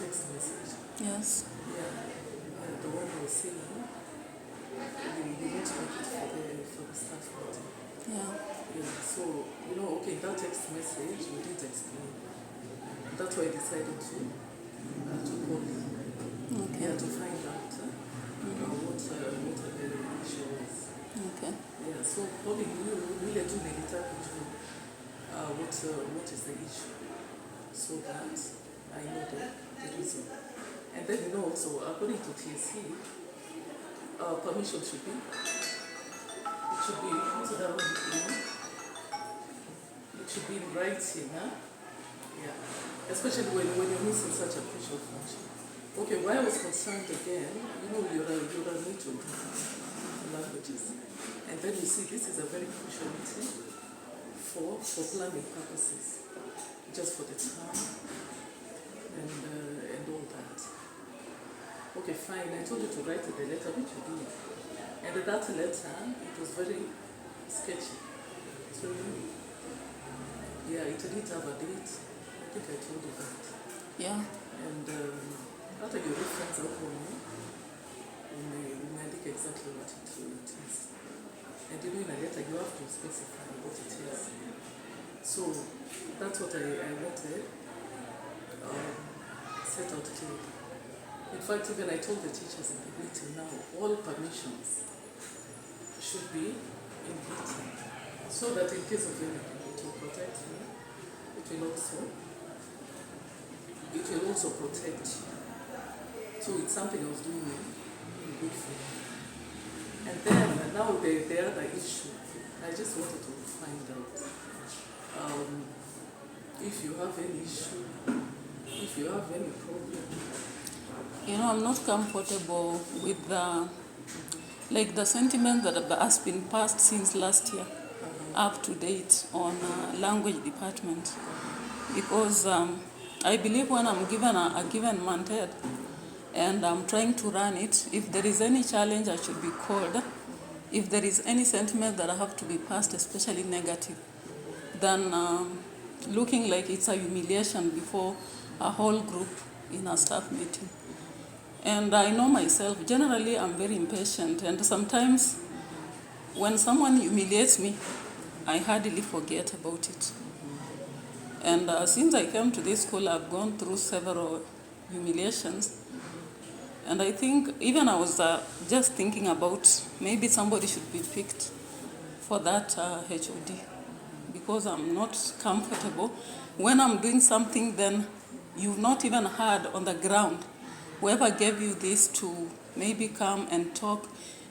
text message. Yes. Yeah. The one I was saying, you want to make it for the staff meeting. Yeah. Yeah. So, okay, that text message, we did explain. That's why I decided to call you. Okay. Yeah, to find out what the issue is. Okay. Yeah, so probably we'll do a little bit what is the issue, so that I know the reason. And then also according to TSC, permission should be so that it should be in writing, huh? Yeah. Especially when you're missing such a crucial function. Okay, why I was concerned again, you're a native languages. And then you see this is a very crucial meeting for planning purposes, just for the time and all that. Okay, fine. I told you to write the letter, which you did. And that letter, it was very sketchy. So, yeah, it didn't have a date. I think I told you that. Yeah. And after your reference out for me, we may indicate exactly what it is. And in a letter, you have to specify what it is. So, that's what I wanted set out clearly. In fact, even I told the teachers in the meeting now, all permissions should be in writing, so that in case of anything, it will protect me. It will also protect you. So it's something I was doing in good faith. And then now the other issue, I just wanted to find out if you have any issue, if you have any problem. I'm not comfortable with the sentiment that has been passed since last year up to date on language department, because I believe when I'm given a given mandate and I'm trying to run it, if there is any challenge, I should be called. If there is any sentiment that I have to be passed, especially negative, then looking like it's a humiliation before a whole group in a staff meeting. And I know myself, generally I'm very impatient, and sometimes when someone humiliates me, I hardly forget about it. And since I came to this school, I've gone through several humiliations. And I think even I was just thinking about maybe somebody should be picked for that HOD, because I'm not comfortable. When I'm doing something, then you've not even heard on the ground. Whoever gave you this to maybe come and talk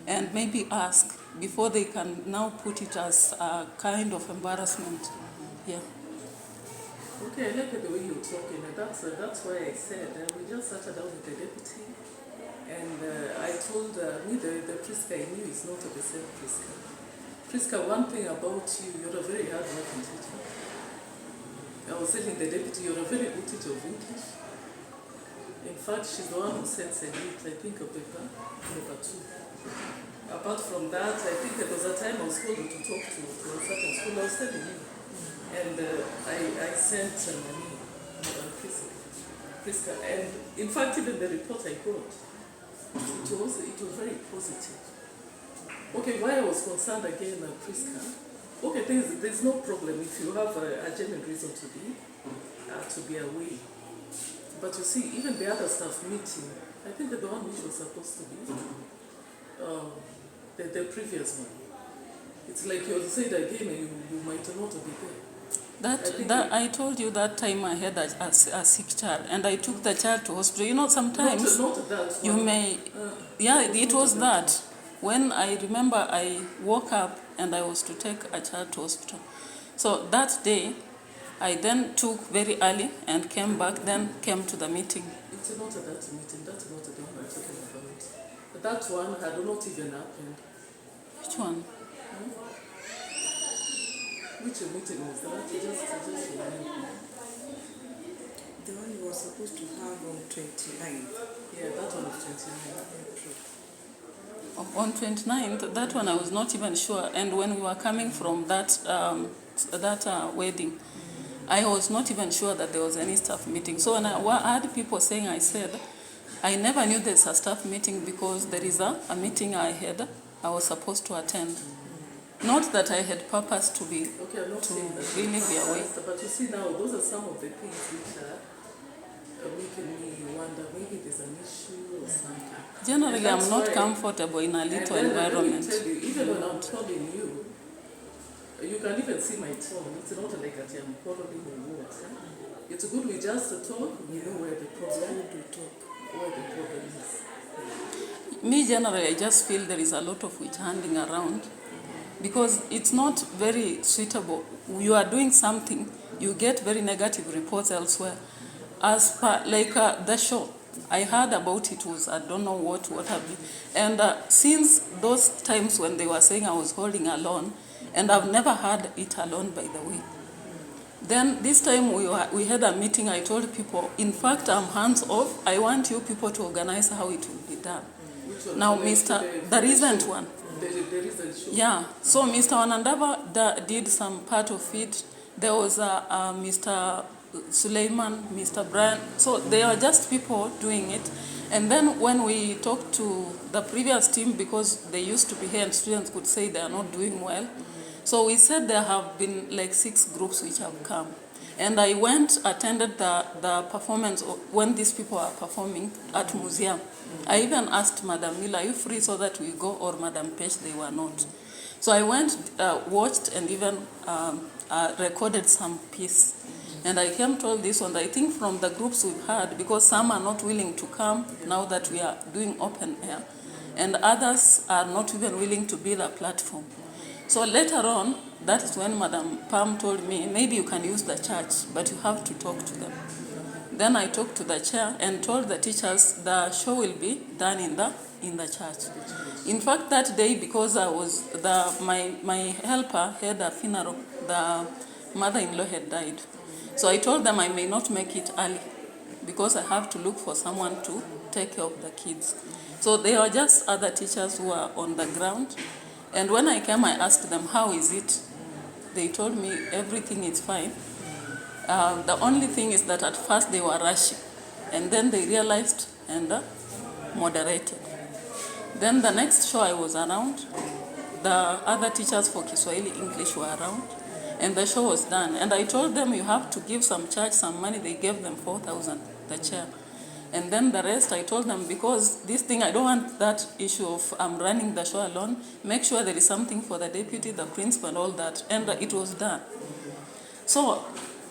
and maybe ask before they can now put it as a kind of embarrassment. Yeah. Okay, I like the way you're talking, and that's why I said we just sat down with the deputy, and I told me the Priska I knew is not the same Priska. Priska, one thing about you, you're a very hard-working teacher. I was telling the deputy, you're a very good teacher of English. In fact, she's the one who sends a lead, I think, a paper, number 2. Apart from that, I think there was a time I was called to talk to a certain school. I was telling you. And I sent money on Priska. And in fact, even the report I got, it was very positive. Okay, why I was concerned again, Priska, okay, there's no problem if you have a genuine reason to be away. But you see, even the other staff meeting, I think the one which was supposed to be, the previous one. It's like you'll say it again and you might not be there. I told you that time I had a sick child and I took the child to hospital. Sometimes not that you may, it was that. When I remember I woke up and I was to take a child to hospital. So that day, I then took very early and came back, then came to the meeting. It's not that meeting, that's not the one I'm talking about. That one had not even happened. Which one? Which meeting was that? Just remind me. The one you were supposed to have on 29th. Yeah, that one was 29th. On 29th, that one I was not even sure. And when we were coming from that wedding, I was not even sure that there was any staff meeting. So when I had people saying, I said, I never knew there's a staff meeting because there is a meeting I was supposed to attend. Not that I had purpose to be, Okay, I'm not to saying that. really be away. But you see now, those are some of the things which are making me wonder maybe there's an issue or something. Generally, I'm not comfortable in a little environment. Let me tell you, even when I'm telling you, you can even see my tone. It's not like that I'm quarreling or what. It's good we just talk, we know where the problem is. Me, generally, I just feel there is a lot of witch hunting around because it's not very suitable. You are doing something, you get very negative reports elsewhere. As per, like the show, I heard about it was, I don't know what have been. And since those times when they were saying I was holding alone, and I've never had it alone, by the way. Then this time we had a meeting, I told people, in fact, I'm hands off. I want you people to organize how it will be done. Now, there isn't one. There isn't show. Yeah, so Mr. Wanandaba did some part of it. There was Mr. Suleiman, Mr. Brian. So they are just people doing it. And then when we talked to the previous team, because they used to be here and students could say they are not doing well, so we said there have been like 6 groups which have come. And I attended the performance when these people are performing at museum. I even asked Madam Miller, are you free so that we go, or Madam Pesh, they were not. So I went, watched, and even recorded some piece. And I came to all this one, I think from the groups we've had, because some are not willing to come now that we are doing open air, and others are not even willing to build a platform. So later on, that is when Madam Pam told me, maybe you can use the church, but you have to talk to them. Then I talked to the chair and told the teachers the show will be done in the church. In fact, that day, because I was my helper had a funeral, the mother-in-law had died. So I told them I may not make it early because I have to look for someone to take care of the kids. So they were just other teachers who are on the ground. And when I came, I asked them, how is it? They told me everything is fine. The only thing is that at first they were rushing. And then they realized and moderated. Then the next show I was around, the other teachers for Kiswahili English were around. And the show was done. And I told them you have to give some church some money. They gave them 4,000, the chair. And then the rest, I told them, because this thing, I don't want that issue of I'm running the show alone. Make sure there is something for the deputy, the principal, and all that. And it was done. So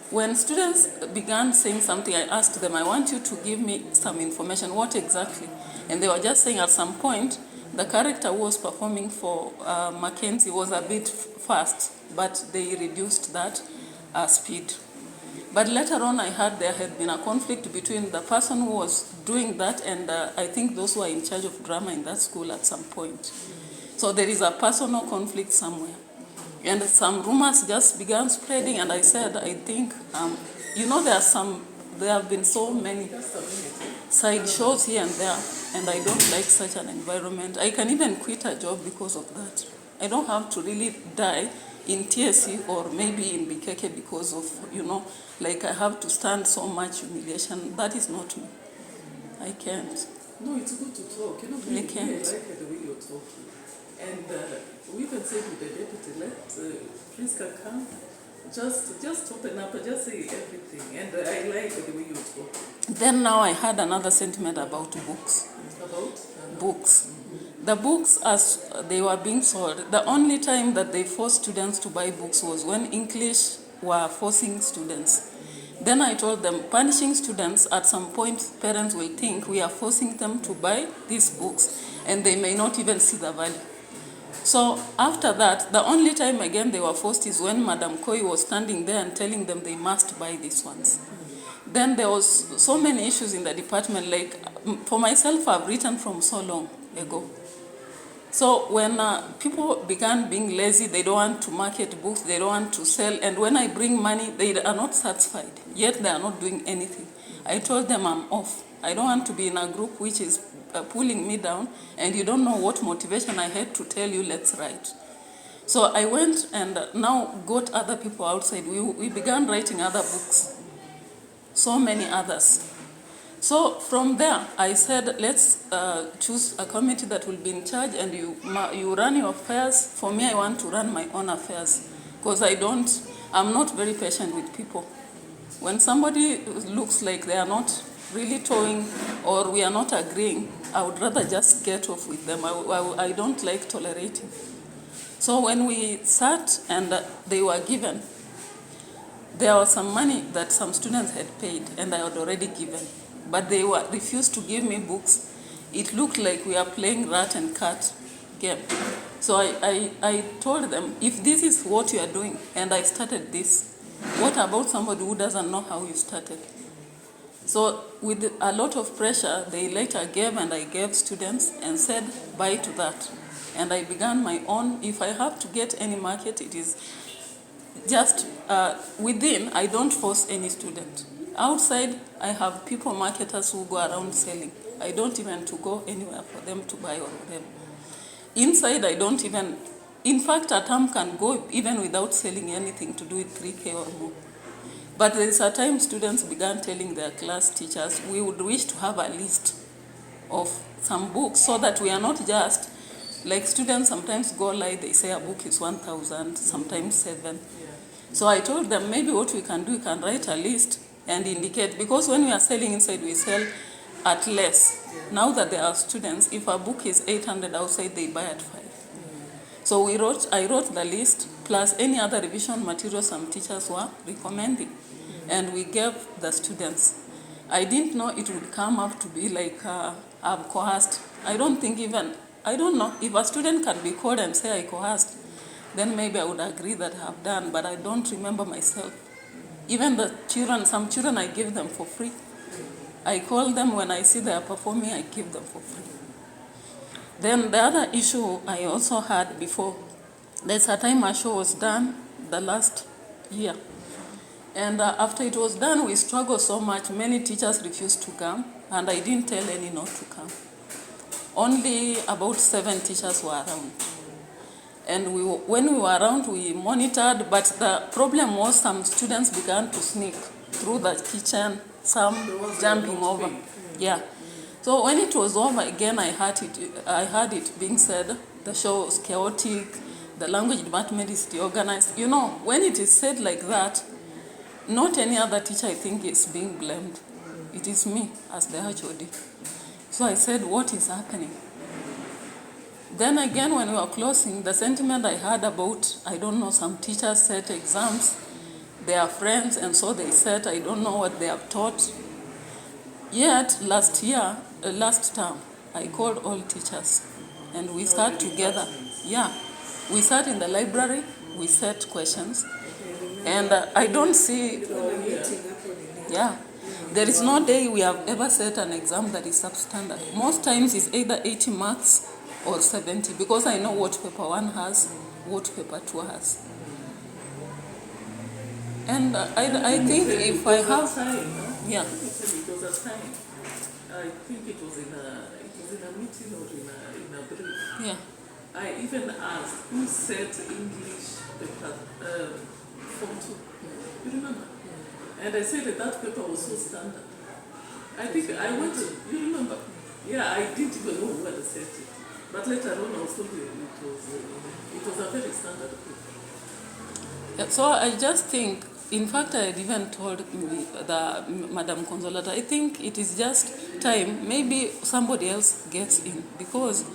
when students began saying something, I asked them, I want you to give me some information. What exactly? And they were just saying at some point, the character who was performing for Mackenzie was a bit fast, but they reduced that speed. But later on, I heard there had been a conflict between the person who was doing that and I think those who are in charge of drama in that school at some point. So there is a personal conflict somewhere. And some rumors just began spreading, and I said, I think, there have been so many side shows here and there, and I don't like such an environment. I can even quit a job because of that. I don't have to really die in TSC or maybe in Bikeke because of, like I have to stand so much humiliation. That is not me. I can't. No, it's good to talk. I can't. I like the way you're talking. And we even say to the deputy, let Priska come. Just open up, just say everything. And I like the way you talk. Then now I had another sentiment about books. About? Books. The books, as they were being sold, the only time that they forced students to buy books was when English were forcing students. Then I told them, punishing students, at some point, parents will think we are forcing them to buy these books, and they may not even see the value. So after that, the only time again they were forced is when Madam Koi was standing there and telling them they must buy these ones. Then there was so many issues in the department, like for myself, I've written from so long ago. So when people began being lazy, they don't want to market books, they don't want to sell, and when I bring money, they are not satisfied, yet they are not doing anything. I told them I'm off. I don't want to be in a group which is pulling me down, and you don't know what motivation I had to tell you, let's write. So I went and now got other people outside. We began writing other books, so many others. So from there, I said, let's choose a committee that will be in charge, and you run your affairs. For me, I want to run my own affairs because I'm not very patient with people. When somebody looks like they are not really towing or we are not agreeing, I would rather just get off with them. I don't like tolerating. So when we sat and they were given, there was some money that some students had paid and I had already given, but they refused to give me books. It looked like we are playing rat and cat game. So I told them, if this is what you are doing and I started this, what about somebody who doesn't know how you started? So with a lot of pressure, they later gave, and I gave students and said bye to that. And I began my own. If I have to get any market, it is just within. I don't force any student. Outside, I have people, marketers who go around selling. I don't even to go anywhere for them to buy or whatever. Inside, I don't even. In fact, a term can go even without selling anything to do with 3K or more. But there is a time students began telling their class teachers, we would wish to have a list of some books so that we are not just, like students sometimes go lie, they say a book is 1,000, sometimes 7. So I told them maybe what we can do, we can write a list and indicate, because when we are selling inside, we sell at less. Now that there are students, if a book is 800 outside, they buy at 5. So I wrote the list, plus any other revision materials some teachers were recommending. And we gave the students. I didn't know it would come up to be like I've coerced. I don't know. If a student can be called and say I coerced, then maybe I would agree that I have done, but I don't remember myself. Even the children, some children I give them for free. I call them when I see they are performing, I give them for free. Then the other issue I also had before, there's a time a show was done the last year. And after it was done, we struggled so much. Many teachers refused to come, and I didn't tell any not to come. Only about 7 teachers were around. And when we were around, we monitored, but the problem was some students began to sneak through the kitchen, some jumping over. Yeah. So when it was over, again, I heard it being said, the show was chaotic, the language department is deorganized. You know, when it is said like that, not any other teacher, I think, is being blamed. It is me as the HOD. So I said, what is happening? Then again, when we were closing, the sentiment I heard about, I don't know, some teachers set exams, they are friends, and so they said, I don't know what they have taught. Yet, last term, I called all teachers, and we sat together. Yeah, we sat in the library, we set questions, and I don't see, yeah, there is no day we have ever set an exam that is substandard. Most times it's either 80 marks or 70, because I know what paper 1 has, what paper 2 has. And I think if I have time, yeah. It was a time. I think it was in a meeting or in a brief. Yeah. I even asked who said English paper form 2. You remember? And I said that paper was so standard. I think I went to, you remember? Yeah, I didn't even know who had said it. But later on I was told it was a very standard paper. Yeah, so I just think, in fact, I had even told the Madam Consolata, I think it is just time, maybe somebody else gets in, because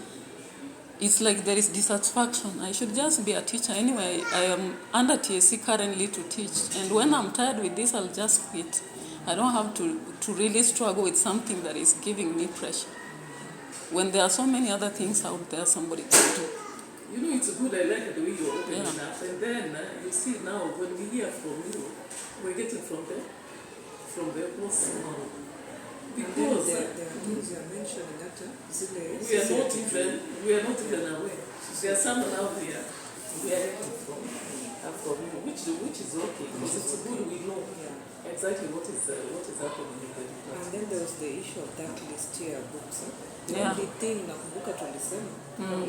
it's like there is dissatisfaction. I should just be a teacher. Anyway, I am under TSC currently to teach, and when I'm tired with this, I'll just quit. I don't have to really struggle with something that is giving me pressure, when there are so many other things out there somebody can do. You know, it's good. I like the way you're opening up. And then you see now, when we hear from you, we're getting from the most because the things you are mentioning that we are not even aware. There are some now here we are getting from you, which is okay, because it's good we know exactly what is happening in the department. And then there was the issue of that list here books. The Yeah. only thing nakumbuka tulisema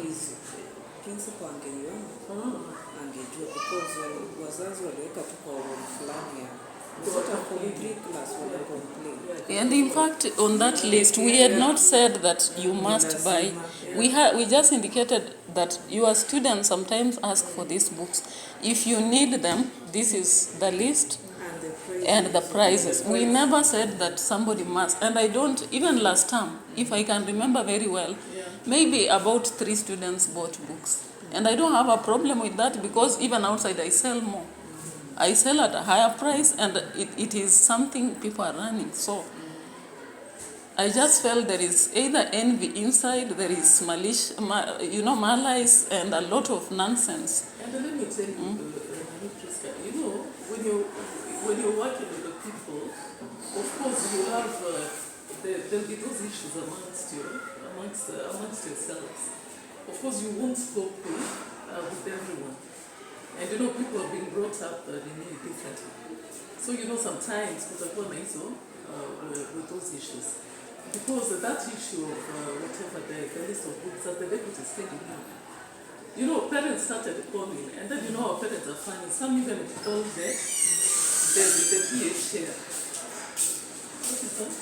is principal angeiona angejua because wazazi waliweka tu kwa room fulani ya and in fact on that list we had not said that you must buy. We just indicated that your students sometimes ask for these books. If you need them, this is the list and the prices. We never said that somebody must. And I don't, even last term, if I can remember very well, maybe about 3 students bought books. And I don't have a problem with that because even outside I sell more. I sell at a higher price and it is something people are running. So I just felt there is either envy inside, there is malice, malice and a lot of nonsense. And let me tell you, Priska, when you're working with the people, of course you have, there'll be those issues amongst yourselves. Of course you won't cope with everyone. And people have been brought up differently. So sometimes with those issues. Because that issue of whatever the list of books that the deputy is telling you, parents started calling, and then our parents are funny. Some even call the PA chair. What is that?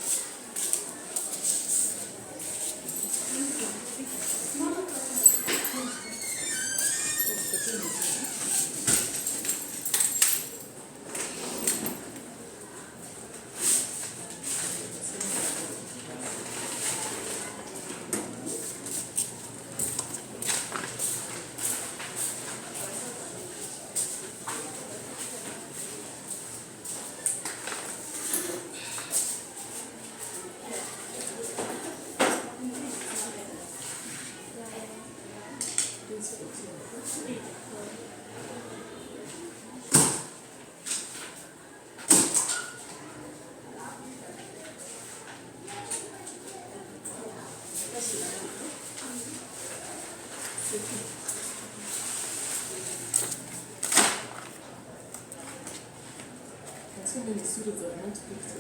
So many students are not picked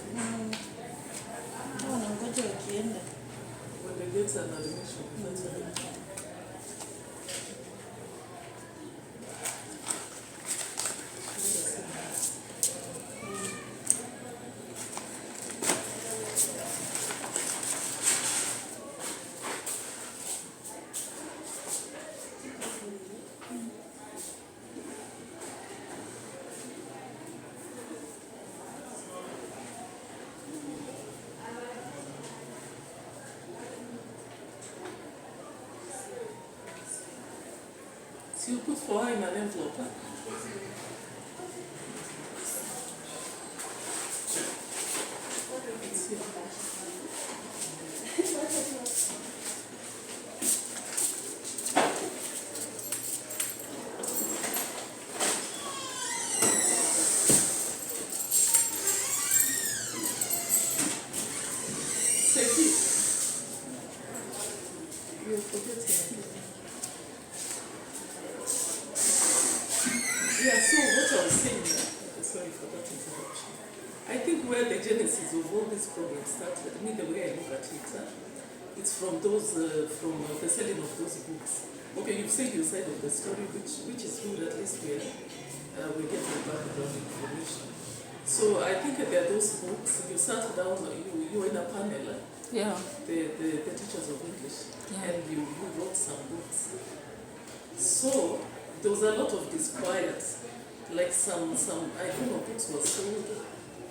when they get an admission. That's what so you put for her in an envelope, huh? It's here. Seki, you're forgetting. Yeah, so what I was saying, sorry for that interruption. I think where the genesis of all these problems started, the way I look at it, it's from those, from the selling of those books. Okay, you've said your side of the story, which is good, at least we get the background information. So I think there are those books, you sat down, you were in a panel, the teachers of English, and you wrote some books. So there was a lot of disquiet, like some I don't know, books were sold.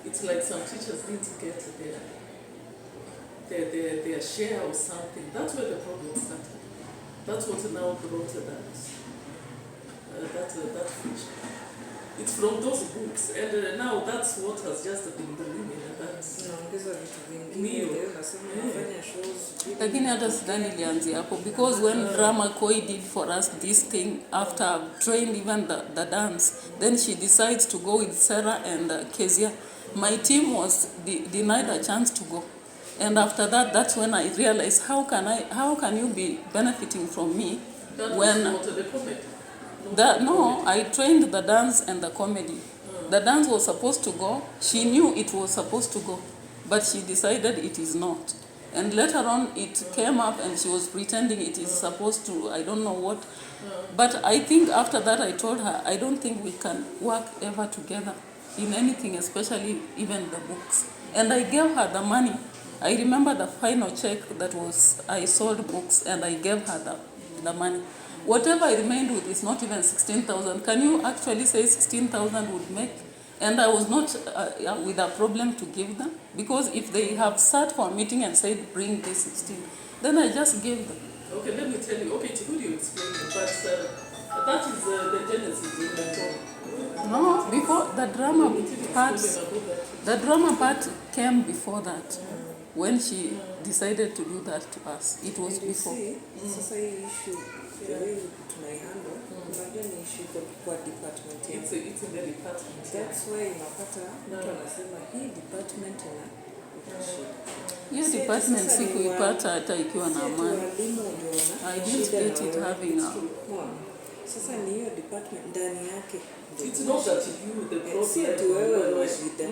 It's like some teachers didn't get their share or something. That's where the problem started. That's what now brought that feature. It's from those books, and now that's what has just been doing it. Lakini hata sidhani ilianzia hapo because when Drama Koi did for us this thing after I've trained even the dance, then she decides to go with Sarah and Kezia. My team was denied a chance to go, and after that, that's when I realized how can you be benefiting from me when I trained the dance and the comedy. The dance was supposed to go. She knew it was supposed to go, but she decided it is not. And later on, it came up and she was pretending it is supposed to, I don't know what. But I think after that, I told her, I don't think we can work ever together in anything, especially even the books. And I gave her the money. I remember the final check that was, I sold books and I gave her the money. Whatever I remained with is not even 16,000. Can you actually say 16,000 would make? And I was not with a problem to give them, because if they have sat for a meeting and said, bring this 16, then I just gave them. Okay, let me tell you. Okay, it's good you explained it, but that is the genesis of the problem. No, before the drama part, That. the drama part came before that. When she decided to do that to us, it was And you before. see, sasa hii issue the way tunaihandle, unajua ni issue iko kwa department yetu. It's in the department. That's why unapata mtu anasema hii department ina shida. Hiyo Si ati department sasa ni sikuipata hata ikiwa na si ati amani. walimu ndio wana I didn't shida get na it wewe. having a... Unaona? Sasa ni hiyo department ndani yake. ndio It's kuna not that shida. you, the Si ati problem. wewe una shida.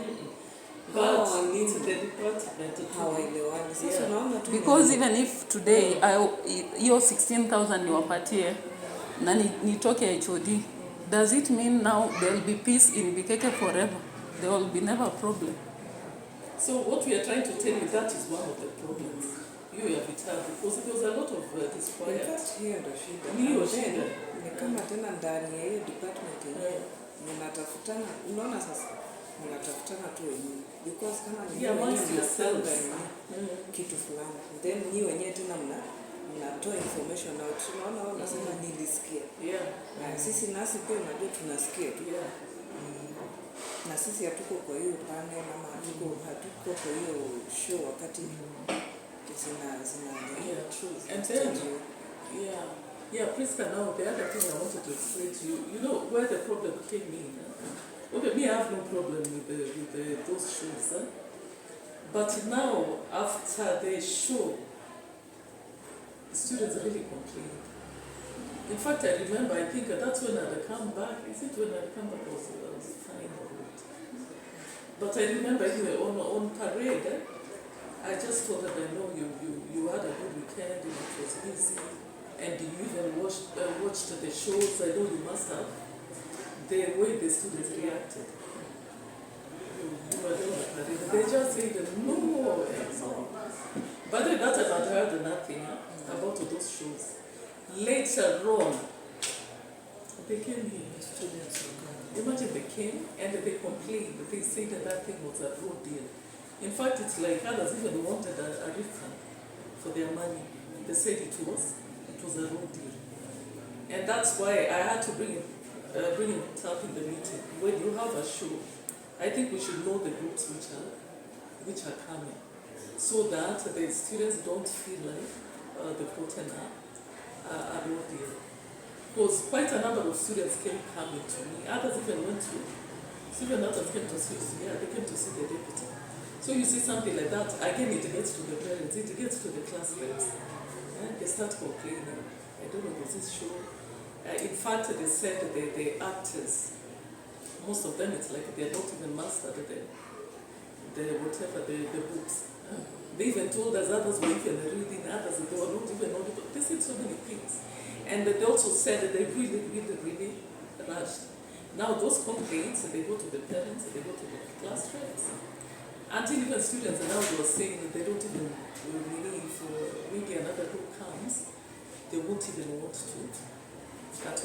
But Hawa it's walimu the department. hawaelewani. Sasa Yeah. unaona tu Because even if today hiyo 16,000 niwapatie na nitoke HOD, does it mean now there will be peace in Bikeke forever? There will be never a problem. So what we are trying to tell you, that is one of the problems. You have it hard because there was a lot of in disquiet. fact hiyo ndio shida. Ni hiyo And then, shida. ni kama tena ndani ya hiyo department yenyewe mnatafutana, unaona sasa mnatafutana tu wenyewe because kama ni Yeah, wenyewe amongst yourselves. mnapanga kitu fulani, then ni wenyewe tena mnatoa information out. Unaona wao unasema nilisikia. Yeah. Sisi nasi pia unajua tunasikia tu. Yeah. Na sisi hatuko kwa hiyo panel ama hatuko kwa hiyo show wakati zina Yeah, true. And then, yeah, Priska, now the other thing I wanted to explain to you, you know where the problem came in. Okay, me, I have no problem with those shows. But now, after the show, students really complained. In fact, I remember, I think that's when I had come back. Is it when I had come back I was fine or what? But I remember anyway, on parade, I just told her, I know you had a good weekend, and it was busy, and you even watched the shows. I know you must have. The way the students reacted. You were there on the parade. They just said, no. But then that time I'd heard nothing about those shows. Later on, they came here, students. Imagine they came and they complained. They said that thing was a raw deal. In fact, it's like others even wanted a refund for their money. They said it was a raw deal. And that's why I had to bring it up in the meeting. When you have a show, I think we should know the groups which are coming, so that the students don't feel like they've gotten a raw deal. Because quite a number of students came coming to me. Others even went to, others came to see, they came to see the deputy. So you see something like that, again it gets to the parents, it gets to the classmates. And they start complaining. I don't know, was this show? In fact, they said the actors, most of them, it's like they're not even mastered the books. They even told us others were even reading, others they were not even audible. They said so many things. And they also said that they really rushed. Now those complaints, they go to the parents, they go to the class reps. Until even students now were saying that they don't even believe maybe another group comes, they won't even want to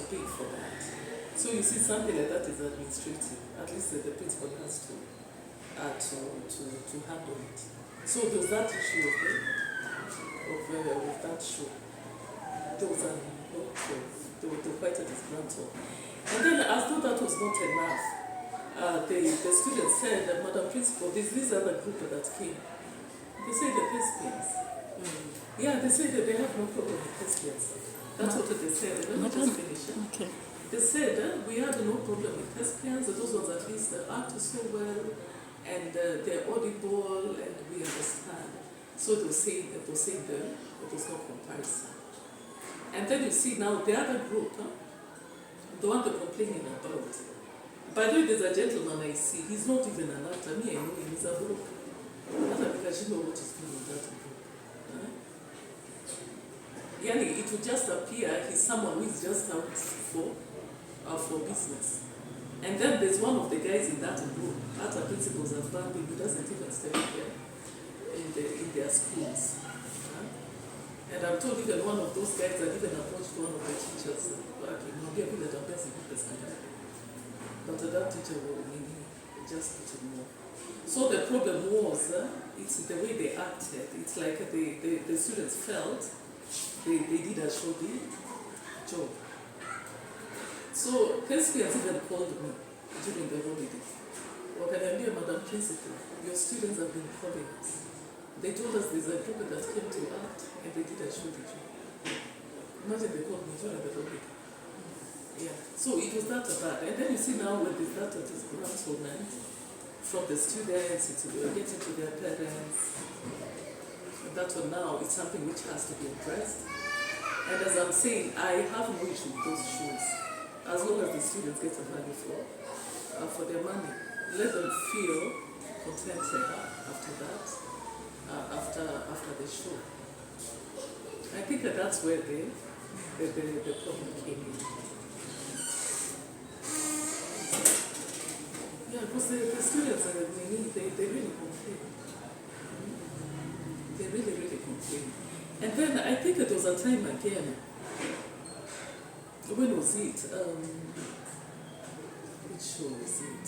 pay for that. So you see something like that is administrative. At least the principal has to handle it. So there was that issue of that show. There was a lot of, they were quite a disgruntled. And then as though that was not enough, the students said, Madam Principal, there's this other group that came. They say the thespians. Yeah, they say that they have no problem with thespians. That's what they said. Let me just finish it. Okay. They said we had no problem with thespians. Those ones at least act so well, and they're audible, and we understand. So they were saying there was no comparison. And then you see now the other group, the one they're complaining about. By the way, there's a gentleman I see. He's not even an actor. Me, I know him. He's a broker. Not because you know what is going on in that group. Yani, it would just appear he's someone who is just out for business. And then there's one of the guys in that group, other principals have banned him, he doesn't even study there in their schools. And I'm told even one of those guys had even approached one of the teachers, but that teacher will just put him more. So the problem was, it's the way they acted. It's like the students felt they did a shoddy job. So Thespians even called me during the holiday. Wakaniambia, Madam Principal, your students have been calling us. They told us there's a group that came to act and they did a shoddy job. Imagine they called me during the holiday. Yeah. So it was that bad. And then you see now when there's that harassment from the students, it's getting to their parents. That one now is something which has to be addressed. And as I'm saying, I have no issue with those shoes. As long as the students get a value for their money. Let them feel contented after that, after the show. I think that's where the problem came in. Yeah, because the students, they really complain. They really, really complain. And then I think there was a time again, when was it? Which show was it?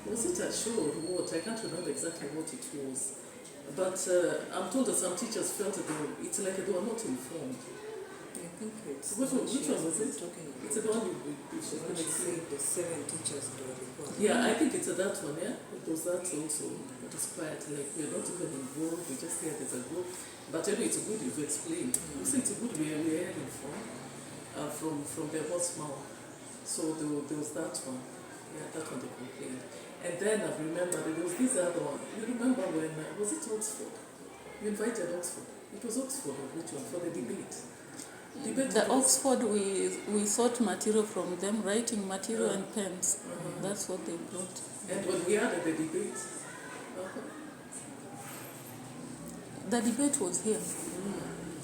Was it a show or what? I can't remember exactly what it was. But I'm told that some teachers felt that it's like they were not informed. I think it's which one was it? Talking about It's the one you say the 7 teachers do report. Yeah, I think it's that one, yeah? It was that also. It was quite like we're not even involved, we just hear there's a group. But anyway, it's good you've explained. You say it's good we're hearing from the horse mouth. So there was that one. Yeah, that one they complained. And then I remember there was this other one. You remember when, was it Oxford? You invited Oxford. It was Oxford or which one? For the debate. The Oxford, we sought material from them, writing material and pens. That's what they brought. And when we had the debate, the debate was here.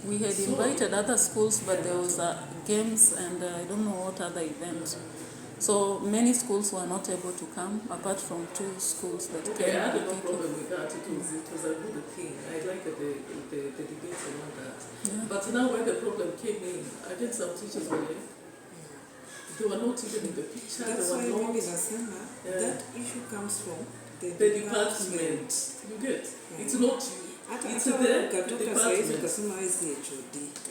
We had invited other schools, but there was games and I don't know what other events. So many schools were not able to come, apart from 2 schools that came. I had no problem with that. It was a good thing. I liked the debates and all that. Yeah. But now when the problem came in, I think some teachers were like, they were not even in the picture. That's why maybe that issue comes from the department. You get? It's not you. It's the department.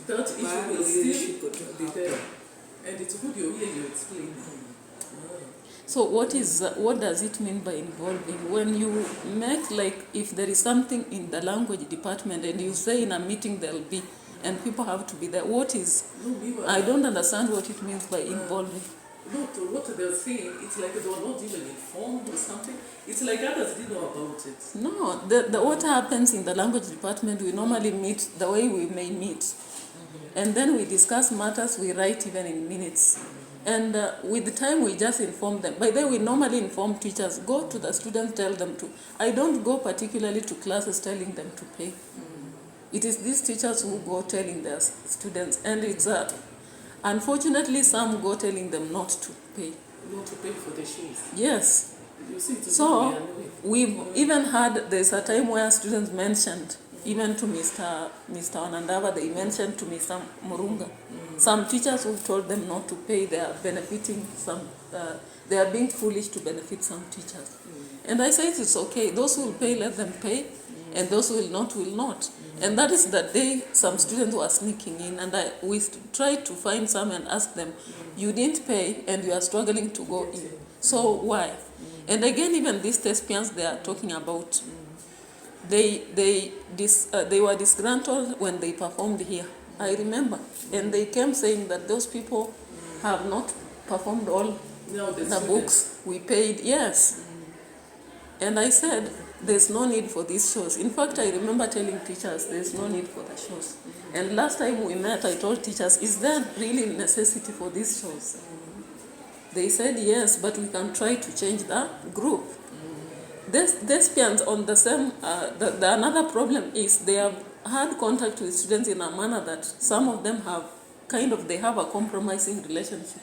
That issue will still be there. And it's good you're here, you explain. So what does it mean by involving? When you make, like, if there is something in the language department and you say in a meeting there'll be, and people have to be there, what is, I don't understand what it means by involving. No, what they're saying, it's like they were not even informed or something. It's like others didn't know about it. No, what happens in the language department, we normally meet the way we may meet. And then we discuss matters, we write even in minutes. And with the time we just inform them. By the way, we normally inform teachers, go to the students, tell them to. I don't go particularly to classes telling them to pay. It is these teachers who go telling their students. And it's unfortunately some go telling them not to pay. Not to pay for the shoes. Yes. You see, so we've even had, there's a time where students mentioned, even to Mr. Wanandava, they mentioned to Mr. Murunga. Some teachers who told them not to pay, they are benefiting some, they are being foolish to benefit some teachers. And I said it's okay, those who will pay, let them pay, and those who will not, will not. And that is the day some students were sneaking in, and we tried to find some and ask them, you didn't pay and you are struggling to go in. So why? And again, even these thespians they are talking about, they were disgruntled when they performed here. I remember. And they came saying that those people have not performed all the books we paid. Yes. And I said, there's no need for these shows. In fact, I remember telling teachers, there's no need for the shows. And last time we met, I told teachers, is there really necessity for these shows? They said yes, but we can try to change the group. thespians on the same, the another problem is they have had contact with students in a manner that some of them have they have a compromising relationship.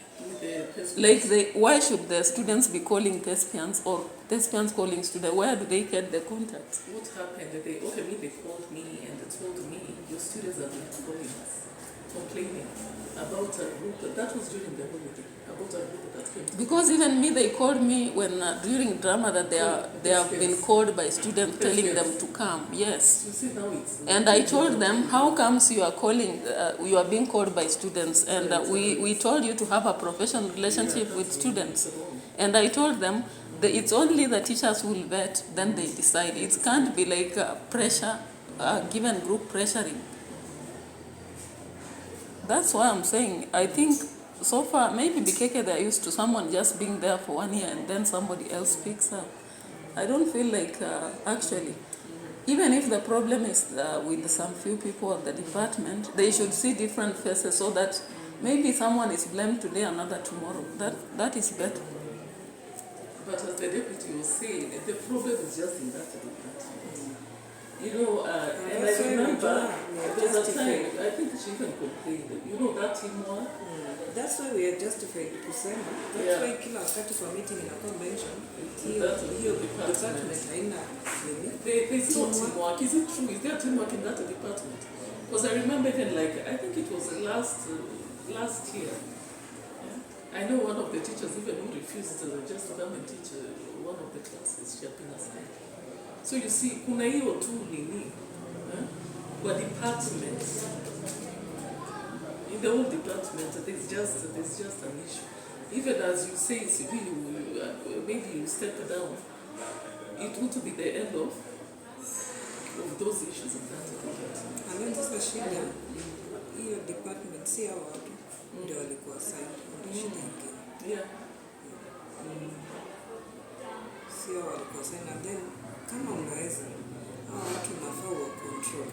Like why should the students be calling thespians or thespians calling students? Where do they get the contact? What happened? They called me and they told me your students have been calling us, complaining about a group that was during the holiday, about a group that came. Because even me, they called me when during drama that they have been called by students telling them to come. Yes. You see now it's. And I told them, how comes you are calling? You are being called by students, and we told you to have a professional relationship with students. And I told them it's only the teachers who will vet, then they decide. It can't be like pressure, given group pressuring. That's why I'm saying, I think so far, maybe Bikeke, they're used to someone just being there for 1 year and then somebody else picks up. I don't feel like actually, even if the problem is with some few people of the department, they should see different faces so that maybe someone is blamed today, another tomorrow. That is better. But as the deputy was saying, the problem is just in that department. You know, and I remember there was a time, I think she even complained, you know, that teamwork. That's why we are justified kusema. That's why kila wakati kwa meeting in a convention, hiyo department haina nini. There's no teamwork. Is it true? Is there teamwork in that department? Because I remember even like, I think it was last year. Yeah? I know one of the teachers even who refused just to come and teach one of the classes. She had been assigned. So you see, kuna hiyo tu nini, kwa department, in the whole department, there's just an issue. Even as you say, maybe you step down, it won't be the end of those issues in that department. And then sasa shida, hiyo department si hao watu ndio walikuwa assigned, ndio shida yake. Yeah. Si hao walikuwa assigned, and then kama unaweza hao watu nafaa wa control.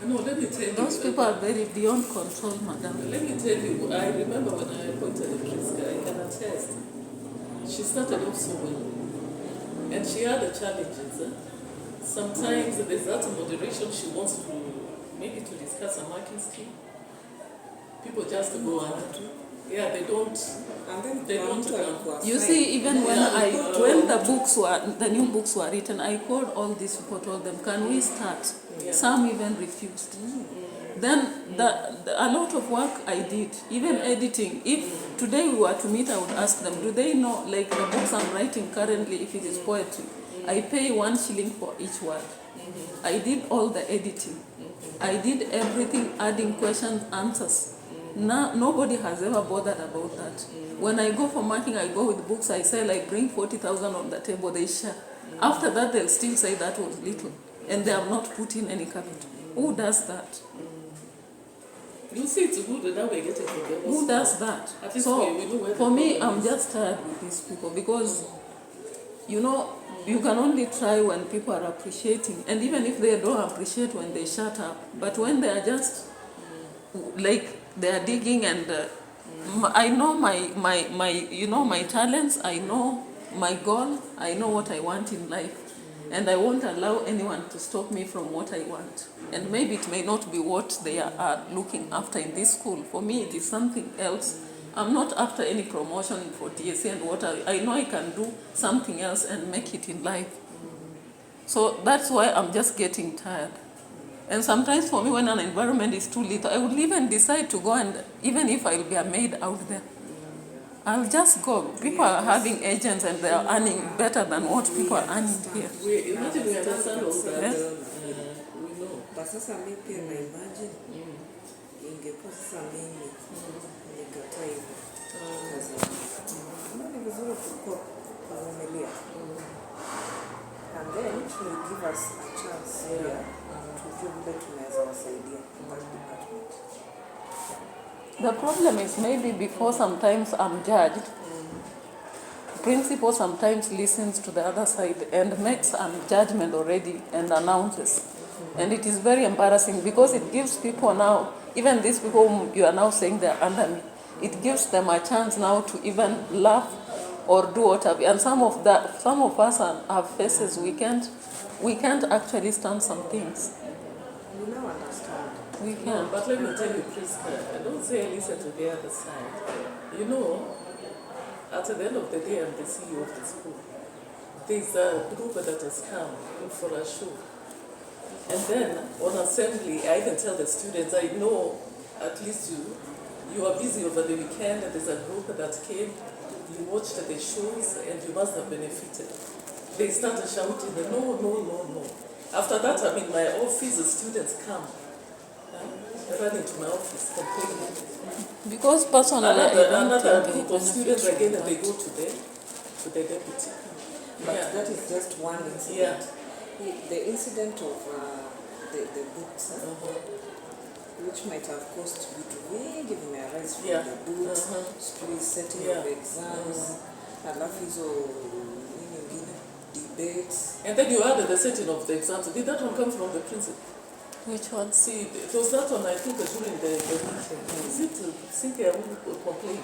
No, let me tell you. Those people are very beyond control, madam. Let me tell you, I remember when I appointed a Priska, I can attest. She started off so well. And she had the challenges. Sometimes there's that moderation she wants to, maybe to discuss a marking scheme. People just go under. Yeah, they don't. And they don't come. You see, even when the new books were written, I called all these people, told them, can we start? Yeah. Some even refused. Then a lot of work I did, even editing. If today we were to meet, I would ask them, do they know, like the books I'm writing currently, if it is poetry, I pay 1 shilling for each word. I did all the editing. I did everything, adding questions, answers. Nobody has ever bothered about that. When I go for marking, I go with books, I sell, I bring 40,000 on the table, they share. After that, they'll still say that was little. And they have not put in any capital. Who does that? You see, it's good that we get it from them. Who does that? So, for me, I'm just tired with these people because, you know, you can only try when people are appreciating. And even if they don't appreciate when they shut up. But when they are just, like, they are digging and I know my talents, I know my goal, I know what I want in life. And I won't allow anyone to stop me from what I want. And maybe it may not be what they are looking after in this school. For me, it is something else. I'm not after any promotion for TSC and what I know I can do something else and make it in life. So that's why I'm just getting tired. And sometimes for me, when an environment is too little, I would even decide to go, and even if I'll be a maid out there, I'll just go. People are having agents and they are earning better than what people are earning here. Imagine we understand all that. Yes. We know. But sasa mimi pia na imagine ingekuwa sasa mimi nikataa hivyo. Ni vizuri kuvumilia. And then it will give us a chance here to vile tunaweza wasaidia kwa department. The problem is maybe before sometimes I'm judged, principal sometimes listens to the other side and makes a judgment already and announces. And it is very embarrassing because it gives people now, even these people whom you are now saying they are under me, it gives them a chance now to even laugh or do what have you. And some of us have faces. We can't actually stand some things. You now understand. We No, can't. but let me tell you, Priska, I don't say listen to the other side. You know, at the end of the day, I'm the CEO of the school. There's a group that has come for a show. And then on assembly, I even tell the students, I know at least you are busy over the weekend, and there's a group that came, you watched the shows, and you must have benefited. They started shouting, no, no, no, no. After that, I'm in my office, the students come. Running to my office complaining. Because personally, I don't Another think group they of students benefit again, from and they that. go to the deputy. But Yeah. that is just one incident. The incident of the books, which might have caused you to really give me a rise from the books, school setting of exams, alafu hizo nini ingine, debates. And then you added the setting of the exams. Did that one come from the principal? Which one? See, it was that one I think during the meeting. Is it Cynthia who complained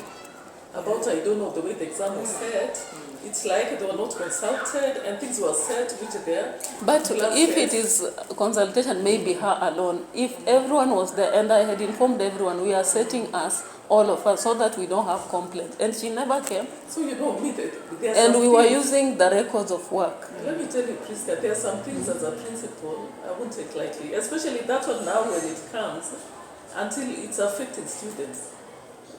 about, I don't know, the way the exam was set? It's like they were not consulted and things were set which there. But if it is consultation, maybe her alone. If everyone was there, and I had informed everyone, we are setting us, all of us, so that we don't have complaints. And she never came. So you know, And we were using the records of work. Let me tell you, Priska, there are some things as a principal I won't take lightly, especially that one now when it comes, until it's affecting students.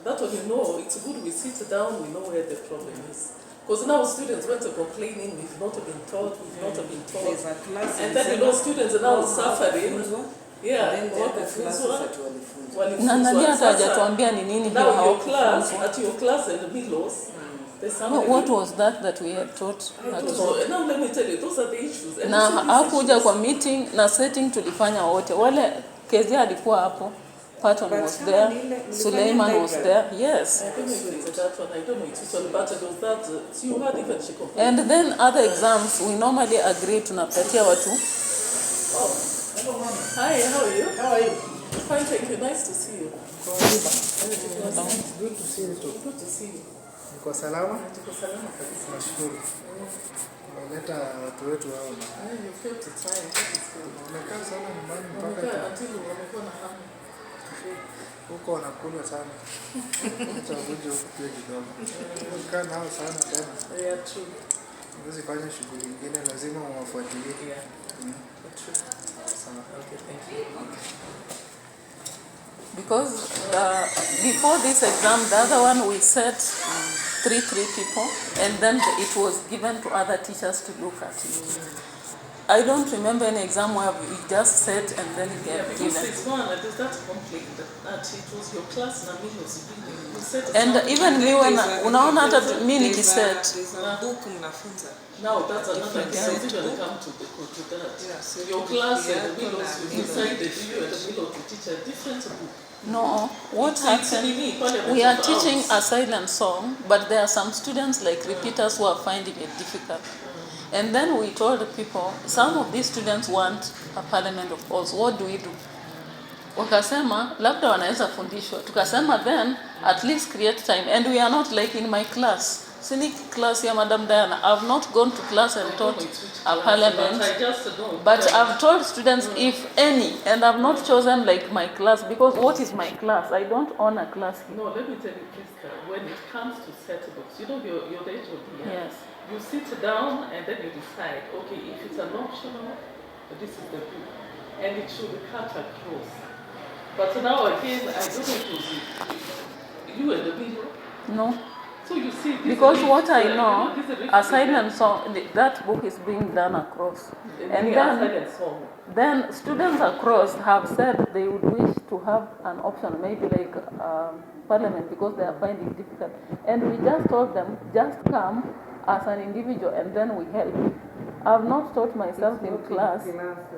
That one, you know, it's good we sit down, we know where the problem is. Because now students went to complaining, we've not been taught, we've not been taught. There's a class And then you know students are now suffering. Yeah, then the other classes that walifunzwa. Na nani hata hajatuambia ni nini hiyo now your class, hawakufunzwa. at your class and Milos, there's somebody. What was that we had taught? So, now let me tell you, those are the issues. And Na these hakuja issues- kwa meeting na setting tulifanya wote. Wale Kezia alikuwa hapo. Patton was there. Suleiman was there. Yes. I don't know if it's that one, I don't know it's which one, but it was that, so you had even she complained. And then other exams, we normally agree tunapatia watu. Oh, hi, how are you? How are you? Fine, thank you, nice to see you. Good to see you too. Good to see you. Niko salama? Tuko salama kabisa. Nashukuru. Umeleta watu wetu hao. You kept the time, that is good. Umekaa sana nyumbani mpaka Wamekaa until wamekuwa na hamu. huko wanakunywa sana. Acha wakuje huku pia kidogo. Umekaa nao sana tena. Yeah, true. Huwezi fanya shughuli nyingine, lazima uwafuatilie. Yeah, true. Sawa. Okay, thank you. Because before this exam, the other one we set three people, and then it was given to other teachers to look at it. I don't remember any exam where we just set and then Yeah, gave because given. it's one, there's that conflict that it was your class na Milos building. You set And exam. even me when unaona hata mimi nikiset. There's a book mnafunza. Now that's another Different thing. set We're going to book. come to that. Yeah, set Your book. class Yeah, and the Milos, kuna you Milos. decided you and the Milos to teach a different book. No, what It's happened? really quite We are of teaching ours. a silent song, but there are some students like repeaters who are finding it difficult. And then we told people, some of these students want a parliament of Oz. What do we do? Wakasema, labda wanaweza fundishwa. Tukasema then, at least create time. And we are not like in my class. Sini class ya Madam Diana. I've not gone to class and taught a parliament. But I just know. But I've told students, if any, and I've not chosen like my class, because what is my class? I don't own a class here. No, let me tell you, Priska, when it comes to set books, you know, you're the HOD, yeah? Yes. You sit down and then you decide, okay, if it's an optional, this is the book. And it should be cut across. But now again, I don't know if it was you and the middle. No. So you see, this Because is what I you know, this is a silent song, that book is being done across. And then, song. then students across have said they would wish to have an option, maybe like parliament, because they are finding it difficult. And we just told them, just come as an individual and then we help. I've not taught myself in class.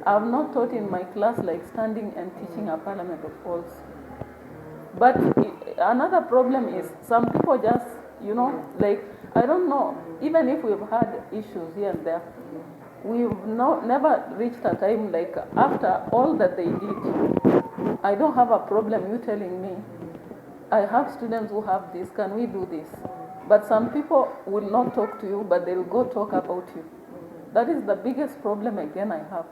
I've not taught in my class like standing and teaching a parliament of calls. But another problem is some people just, you know, like, I don't know, even if we've had issues here and there, we've never reached a time like after all that they did, I don't have a problem you telling me, I have students who have this, can we do this? But some people will not talk to you, but they'll go talk about you. That is the biggest problem again I have.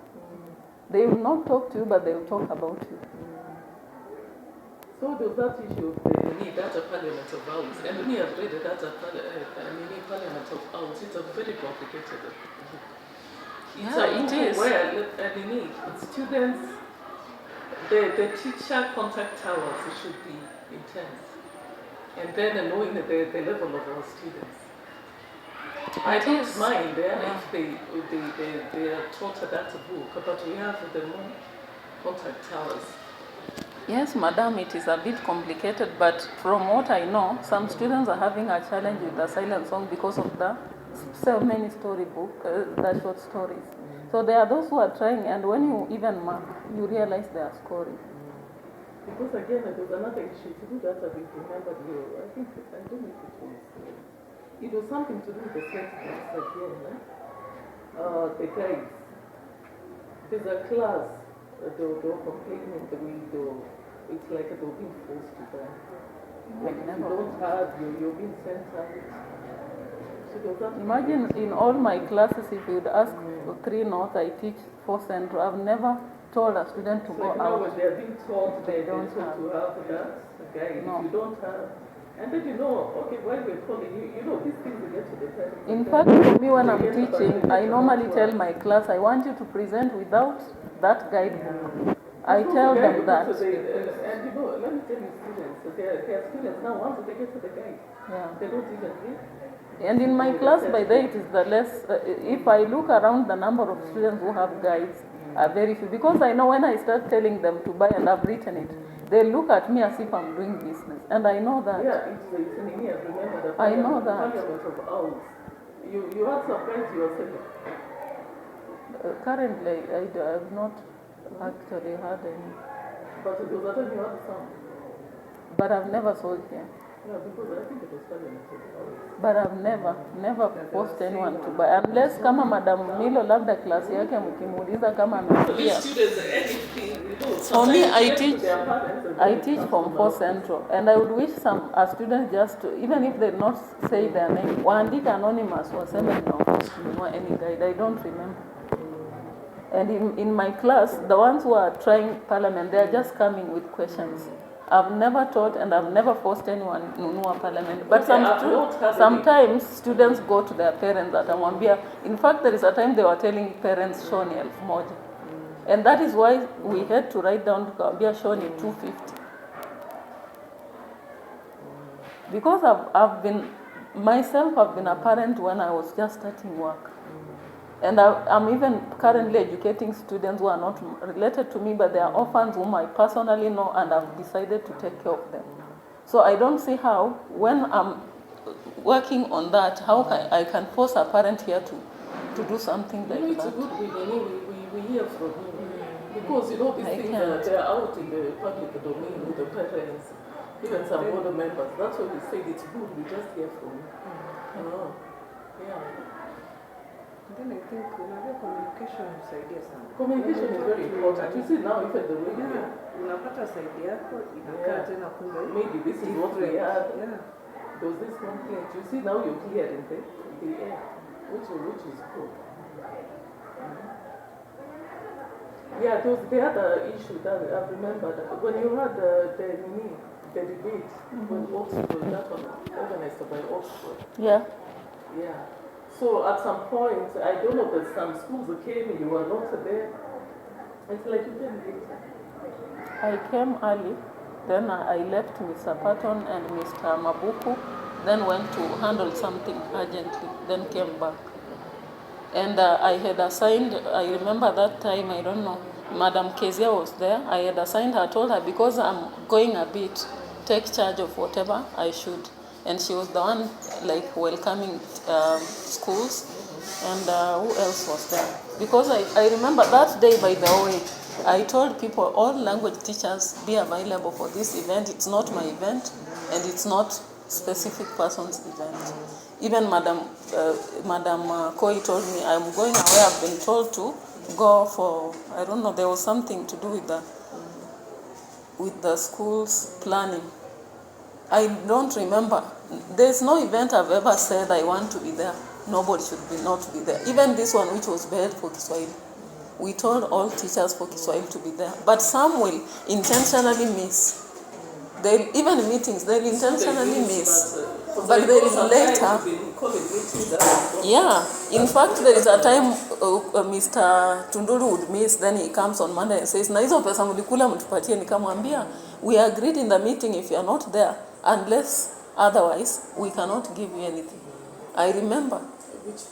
They will not talk to you, but they'll talk about you. So there's that issue of the data parliament of hours. And me, I've read the data parliament of hours. It's a very complicated book. It's a it book is. where students, the teacher contact hours should be intense. And then knowing the level of our students. I don't mind if they are taught that book, but we have the more contact hours. Yes, madam, it is a bit complicated, but from what I know, some students are having a challenge with the silent song because of the so many storybook, the short stories. So there are those who are trying, and when you even mark, you realize they are scoring. Because again, there's another issue to do that. I remember I think, I don't know if it was something to do with the sentiments again. The guys, there's a class, they were complaining the way it's like they were being forced to buy. Like if you don't have, you're being sent out. So imagine in all my classes, if you'd ask for 3 North, I teach 4 Central. I've never told a student to go out. When they're being taught, they don't have to have that guide. No. If you don't have, and then okay, while we're calling these things will get to the parents. In fact, for me, when I'm teaching, I normally tell my class, I want you to present without that guidebook. I tell them that. And let me tell you, students, their students now, once they get to the guide, they don't even read. And in my class, by the way, it is the less, if I look around, the number of students who have guides are very few. Because I know when I start telling them to buy and I've written it, they look at me as if I'm doing business. And I know that. Yeah, it's in here. Remember the Parliament of owls. You had some friends you were selling? Currently, I have not actually had any. But it was a time you had some? But I've never sold here. Yeah, because I think it was Parliament of owls. But I've never forced anyone to buy. Unless kama Madam Milo labda klasi yake mkimuuliza kama ameambia. For me, I teach from 4 Central, and I would wish a student just to, even if they not say their name, waandika anonymous waseme no any guide. I don't remember. And in my class, the ones who are trying Parliament, they are just coming with questions. I've never taught and I've never forced anyone to know Parliament. But sometimes students go to their parents at Amwambia. In fact, there is a time they were telling parents Shoni elfu moja. And that is why we had to write down Kawambia Shoni 250. Because I've been a parent when I was just starting work. And I'm even currently educating students who are not related to me, but they are orphans whom I personally know, and I've decided to take care of them. So I don't see how, when I'm working on that, how I can force a parent here to do something like that. It's good we hear from you. Because these things they're out in the public domain with the parents, even some board members. That's why we say it's good, we just hear from you. Yeah. Then I think communication husaidia sana. Communication is very important. You see now even the way unapata side yako inakaa tena kumbe maybe this is what we have. Does this complaint? You see now you're clearing the air, which is good. Yeah, the other issue that I remember that when you had the debate when Oxford, that one organized by Oxford. Yeah. Yeah. So at some point, I don't know, that some schools came, you were not there. It's like you came later. I came early, then I left Mr. Patton and Mr. Mabuku, then went to handle something urgently, then came back. And I had assigned, I remember that time, I don't know, Madam Kezia was there. I had assigned her, told her, because I'm going a bit, take charge of whatever I should. And she was the one like welcoming schools. And who else was there? Because I remember that day, by the way, I told people, all language teachers, be available for this event. It's not my event, and it's not specific person's event. Even Madam Koi told me, I'm going away. I've been told to go for, I don't know, there was something to do with the school's planning. I don't remember. There's no event I've ever said I want to be there. Nobody should be not to be there. Even this one, which was held for Kiswahili, we told all teachers for Kiswahili to be there. But some will intentionally miss. Even meetings, they'll intentionally miss. But there is later. Yeah. In fact, there is a time Mr. Tunduru would miss, then he comes on Monday and says, na hizo pesa mlikula mtupatie. Nikamwambia, we agreed in the meeting if you are not there, unless otherwise, we cannot give you anything. I remember.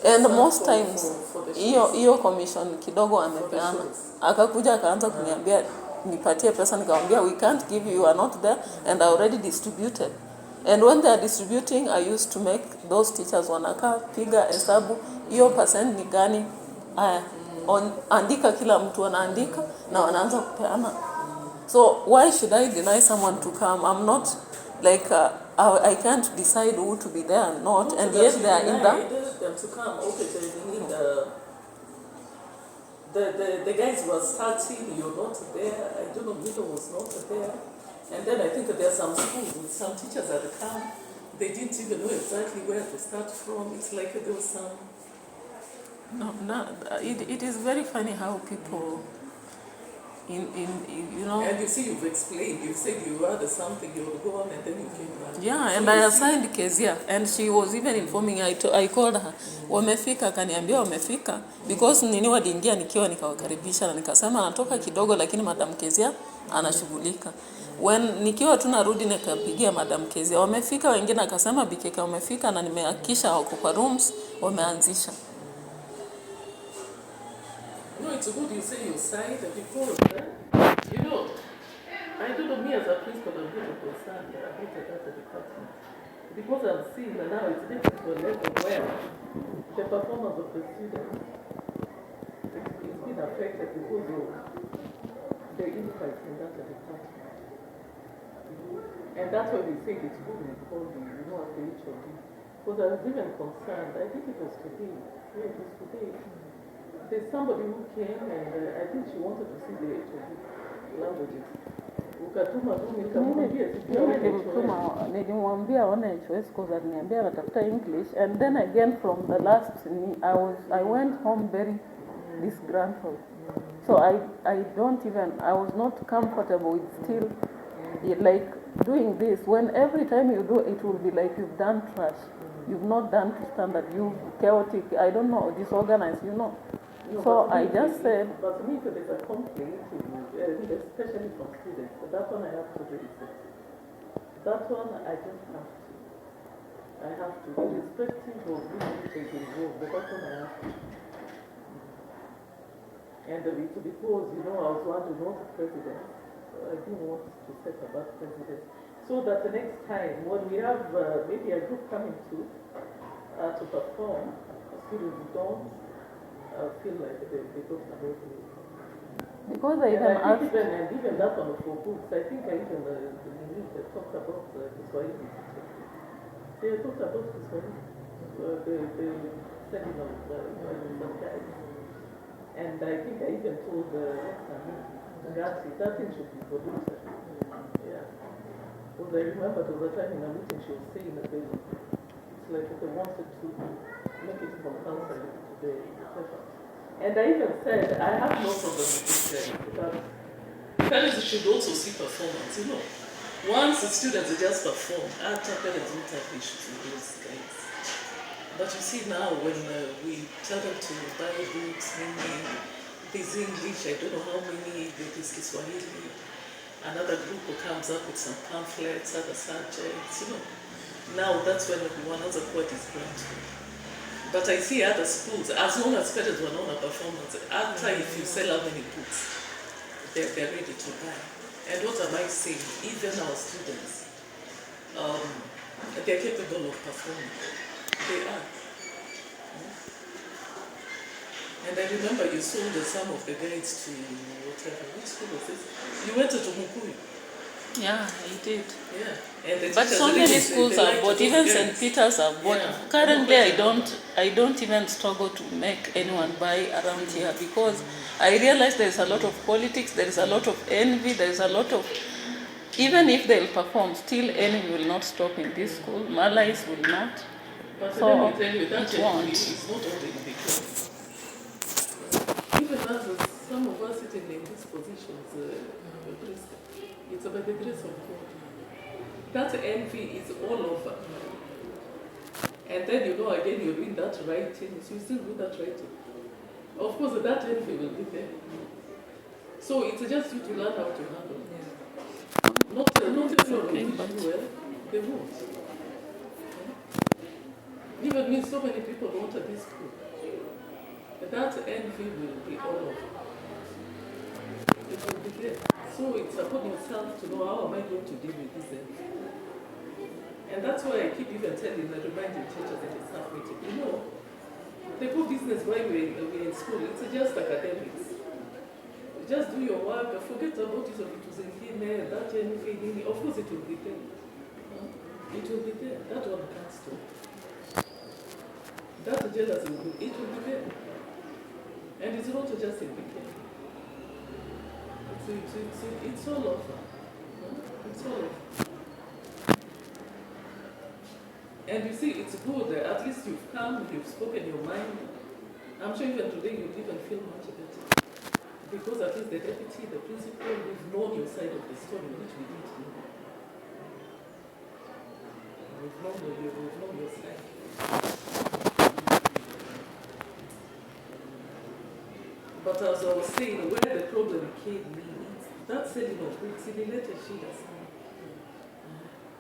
And most times, hiyo commission kidogo amepeana. Akakuja akaanza kuniambia, nipatie pesa, nikamwambia, we can't give you, you are not there, and I already distributed. And when they are distributing, I used to make those teachers wanakaa piga hesabu, hiyo percent ni gani? Andika, kila mtu anaandika na wanaanza kupeana. So why should I deny someone to come? I'm not like I can't decide who to be there or not, and yet they are in them to come. Okay, so they need the guys were starting. You're not there. I don't know. Mito was not there. And then I think there are some schools with some teachers that come. They didn't even know exactly where to start from. It's like there was some. No, it is very funny how people. You know. And you see, you've explained. You said you had something. You would go on, and then you came back. Yeah, and I assigned Kezia, and she was even informing. I called her. Wamefika, kaniambia wamefika, because nini waliingia nikiwa nikawakaribisha na nikasema natoka kidogo, lakini Madam Kezia anashughulika. When nikiwa tunarudi nikapigia Madam Kezia, wamefika, wengine akasema Bikeke wamefika, na nimehakisha wako kwa rooms wameanzisha. No, it's good you say your side because, you know, I don't know, me as a principal, I'm getting concerned about the department. Because I'm seeing that now it's getting to a level where the performance of the students is being affected because of the insights in that department. And that's why we say it's good we call the, you know, at the HOD. Because I was even concerned, I think it was today, yeah, it was today. There's somebody who came and I think she wanted to see the HOD languages. Nilimwambia aone HOS because aliniambia anatafuta English, and then again from the last I went home very disgruntled. So I was not comfortable with still like doing this when every time you do it will be like you've done trash. You've not done to standard, you chaotic, I don't know, disorganized, you know. No, so I just said... But me, if there's a complaint, especially from students, that one I have to raise it. That one I just have to. I have to, irrespective of which is involved, but that one I have to. And it's because, you know, I was wanting to know the president. So I didn't want to set about president. So that the next time, when we have maybe a group coming to perform, students don't feel like they don't know it. Because I even asked... Even that one for books, I think I even talked about Kiswahili. They talked about Kiswahili. They said, you know, some guys. And I think I even told Gatti, that thing should be for books. Yeah. Because I remember there was a time in a meeting she was saying that it's like they wanted to make it compulsory to the paper. And I even said, I have no problem with this but parents should also see performance, you know. Once the students just perform, after parents don't have issues with those guys. But you see now, when we tell them to buy books, maybe there's English, I don't know how many, there's Kiswahili, another group who comes up with some pamphlets, other subjects, you know. Now that's when one other quote is granted. But I see other schools, as long as parents were not a performance, after if you sell how many books, they're ready to buy. And what am I saying? Even our students, they're capable of performing. They are. And I remember you sold some of the guides to whatever. Which school was this? You went to Mukuyu. Yeah, I did. Yeah. And but so many schools have bought, even St. Peter's have bought. Yeah. Currently, I don't even struggle to make anyone buy around here because I realize there is a lot of politics, there is a lot of envy, there is a lot of even if they'll perform, still any will not stop in this school. Malays will not. But So, let me tell you, that it won't. is not only in Bikeke. Even as some of us sitting in these positions, it's about the grace of God. That envy is all over. And then again, you're doing that right thing, so you still do that right thing. Of course, that envy will be there. So it's just you to learn how to handle it. Not everyone will wish you well, they won't. Even me, so many people want at this school. That envy will be all over. It will be there. So it's upon yourself to know how am I going to deal with this envy. And that's why I keep even telling and reminding teachers at the staff meeting, the whole business while we're in school, it's just academics. Just do your work, forget about it, it was in here, that envy, of course it will be there. It will be there. That one can't stop. That jealousy will be, it will be there. And it's not just in Bikeke. It's all over. It's all over. And you see, it's good. At least you've come, you've spoken your mind. I'm sure even today you'd even feel much better. Because at least the deputy, the principal, we've known your side of the story, which we didn't know. We've known your side. But as I was saying, where the problem came in, that selling of books, it related shida sana.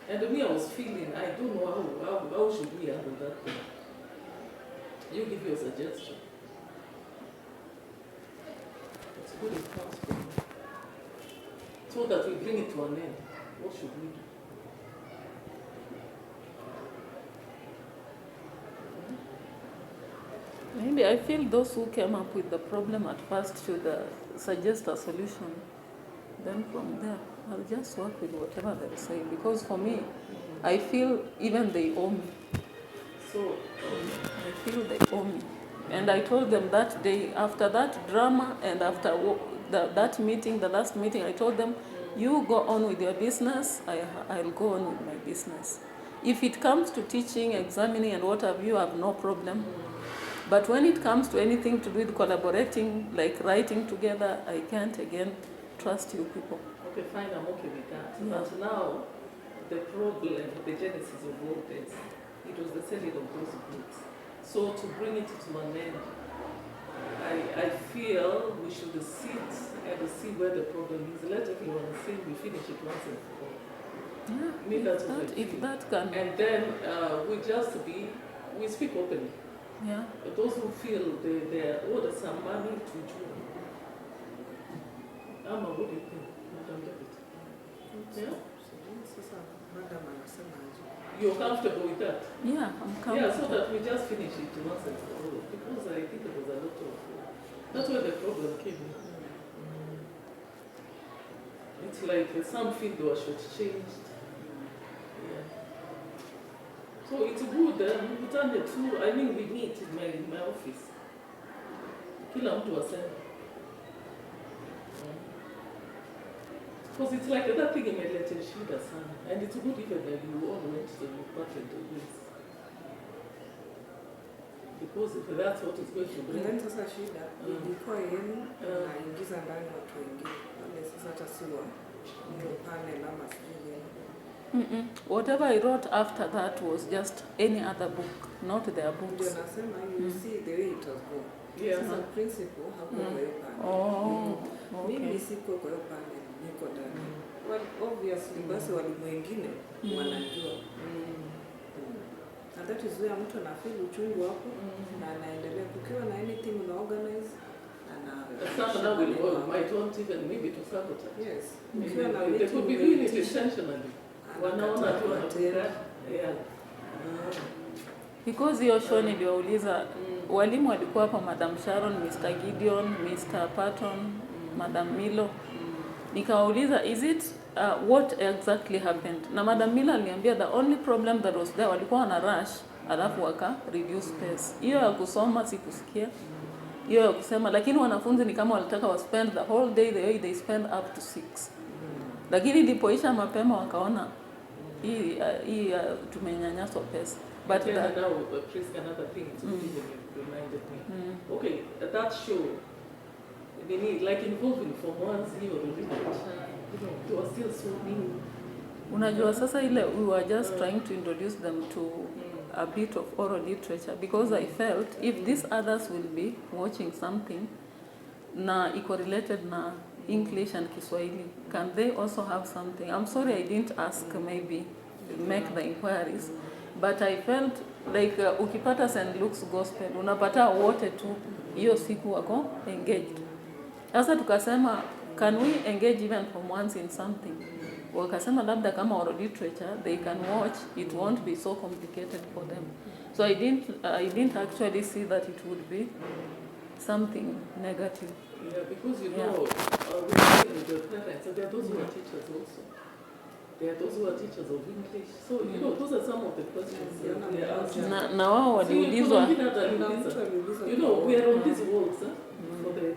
And me, I was feeling, I don't know how should we handle that thing. You give your suggestion. It's good it comes from you. So that we bring it to an end. What should we do? Maybe I feel those who came up with the problem at first should suggest a solution. Then from there, I'll just work with whatever they're saying. Because for me, I feel even they owe me. So, I feel they owe me. And I told them that day, after that drama and after that meeting, the last meeting, I told them, you go on with your business, I'll go on with my business. If it comes to teaching, examining, and what have you, I have no problem. But when it comes to anything to do with collaborating, like writing together, I can't again trust you people. okay, fine, I'm okay with that. Yeah. But now, the problem, the genesis of all this, it was the selling of those books. So to bring it to an end, I feel we should sit and see where the problem is. Let everyone see we finish it once and for all. Yeah, Me, that's what I if feel. that can. And then we speak openly. Yeah. But those who feel they owe some money to do. Ama, what do you think? Madam Deputy? Yeah? You're comfortable with that? Yeah, I'm coming. Yeah, so that we just finish it once and for all. Because I think it was a lot of... That's where the problem came in. It's like some feel they were shortchanged. Yeah. So it's good, we meet in my office. Kila mtu wasema. Because it's like that thing imeleta shida sana. And it's good even that you all went to the department of this. Because if that's what is going to bring. Then sasa shida ilikuwa yenu naingiza ndani watu wengine. Wale sasa hata siwa ndio panel ama sijui. Whatever I wrote after that was just any other book, not their books. Ndio nasema you see the way it was going. Yes. Sasa principal hakuwa kwa hiyo panel. Okay. Mimi siko kwa hiyo panel, niko ndani. Well, obviously basi walimu wengine wanajua. And that is where mtu anafeel uchungu wako na anaendelea kukiwa na anything una organize Some now might want even maybe to sabotage. Yes. They could be doing it intentionally. Wanaona tu wanataka. Yeah. Because hiyo show niliwauliza walimu walikuwa hapa, Madam Sharon, Mr. Gideon, Mr. Patton, Madam Milo. Nikawauliza, is it what exactly happened? Na Madam Milo aliniambia the only problem that was there, walikuwa wana rush alafu waka reduce pace. Hiyo ya kusoma sikusikia. Hiyo ya kusema, lakini wanafunzi ni kama walitaka wa spend the whole day the way they spend up to 6. lakini ilipoisha mapema wakaona hii tumenyanyaswa pesa. But now, Priska, another thing, it's you reminded me. Okay, that show, like involving from one zero to literature, they were still so new. Unajua sasa ile we were just trying to introduce them to a bit of oral literature, because I felt if these others will be watching something na iko related na English and Kiswahili, can they also have something? I'm sorry I didn't ask, maybe make the inquiries, but I felt like ukipata St. Luke's Gospel unapata wote tu hiyo siku wako engaged. Sasa tukasema can we engage even from once in something? Wakasema labda kama oral literature they can watch, it won't be so complicated for them. So I didn't actually see that it would be something negative. Yeah, because you know, with your parents, so there are those who are teachers also. There are those who are teachers of English. So, you know, those are some of the questions they are asking. Na wao waliulizwa, you know, we are on these walls, for the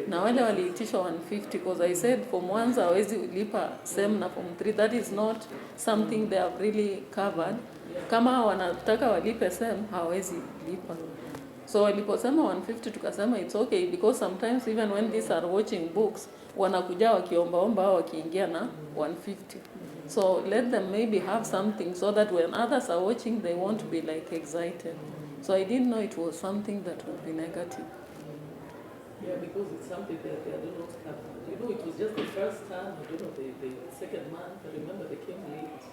na wale waliitishwa 150 because I said form 1 hawezi lipa same na form 3. That is not something they have really covered. Kama wanataka walipe same hawezi lipa. So waliposema 150 tukasema it's okay, because sometimes even when these are watching books wanakuja wakiombaomba au wakiingia na 150. So let them maybe have something so that when others are watching they won't be like excited. So I didn't know it was something that would be negative. Yeah, because it's something that they do not have. You know, it was just the first time, I don't know, the second month, I remember they came late.